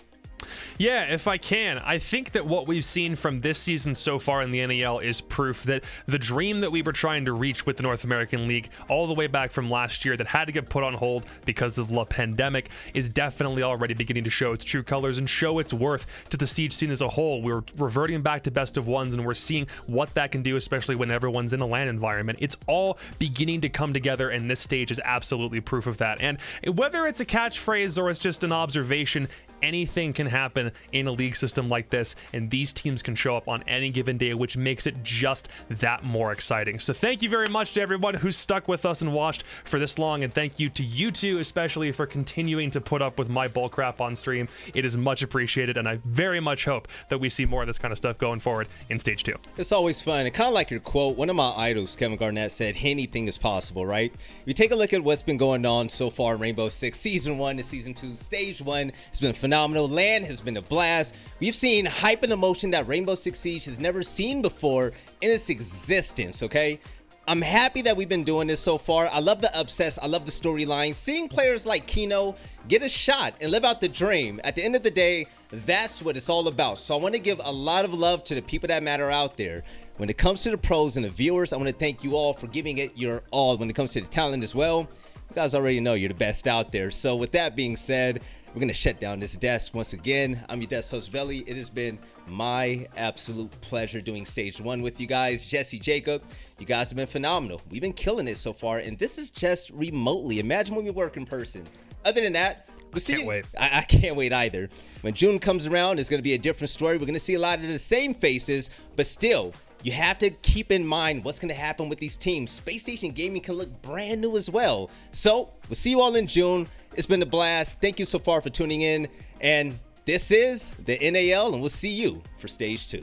Yeah, if I can. I think that what we've seen from this season so far in the NAL is proof that the dream that we were trying to reach with the North American League all the way back from last year that had to get put on hold because of the pandemic is definitely already beginning to show its true colors and show its worth to the Siege scene as a whole. We're reverting back to best of ones and we're seeing what that can do, especially when everyone's in a LAN environment. It's all beginning to come together, and this stage is absolutely proof of that. And whether it's a catchphrase or it's just an observation, anything can happen in a league system like this, and these teams can show up on any given day, which makes it just that more exciting. So thank you very much to everyone who's stuck with us and watched for this long, and thank you to you two especially for continuing to put up with my bullcrap on stream. It is much appreciated, and I very much hope that we see more of this kind of stuff going forward in stage 2. It's always fun. And kind of like your quote, one of my idols, Kevin Garnett, said anything is possible, right? If you take a look at what's been going on so far in Rainbow Six Season 1 to Season 2 Stage 1, it's been phenomenal. LAN has been a blast. We've seen hype and emotion that Rainbow Six Siege has never seen before in its existence, okay? I'm happy that we've been doing this so far. I love the upsets. I love the storyline. Seeing players like Kino get a shot and live out the dream. At the end of the day, that's what it's all about. So I want to give a lot of love to the people that matter out there. When it comes to the pros and the viewers, I want to thank you all for giving it your all. When it comes to the talent as well, you guys already know you're the best out there. So with that being said, we're going to shut down this desk once again. I'm your desk host, Veli. It has been my absolute pleasure doing stage 1 with you guys. Jesse, Jacob, you guys have been phenomenal. We've been killing it so far, and this is just remotely. Imagine when we work in person. Other than that, we'll see. Can't wait. I can't wait either. When June comes around, it's going to be a different story. We're going to see a lot of the same faces, but still, you have to keep in mind what's going to happen with these teams. Space Station Gaming can look brand new as well. So we'll see you all in June. It's been a blast. Thank you so far for tuning in. And this is the NAL, and we'll see you for stage 2.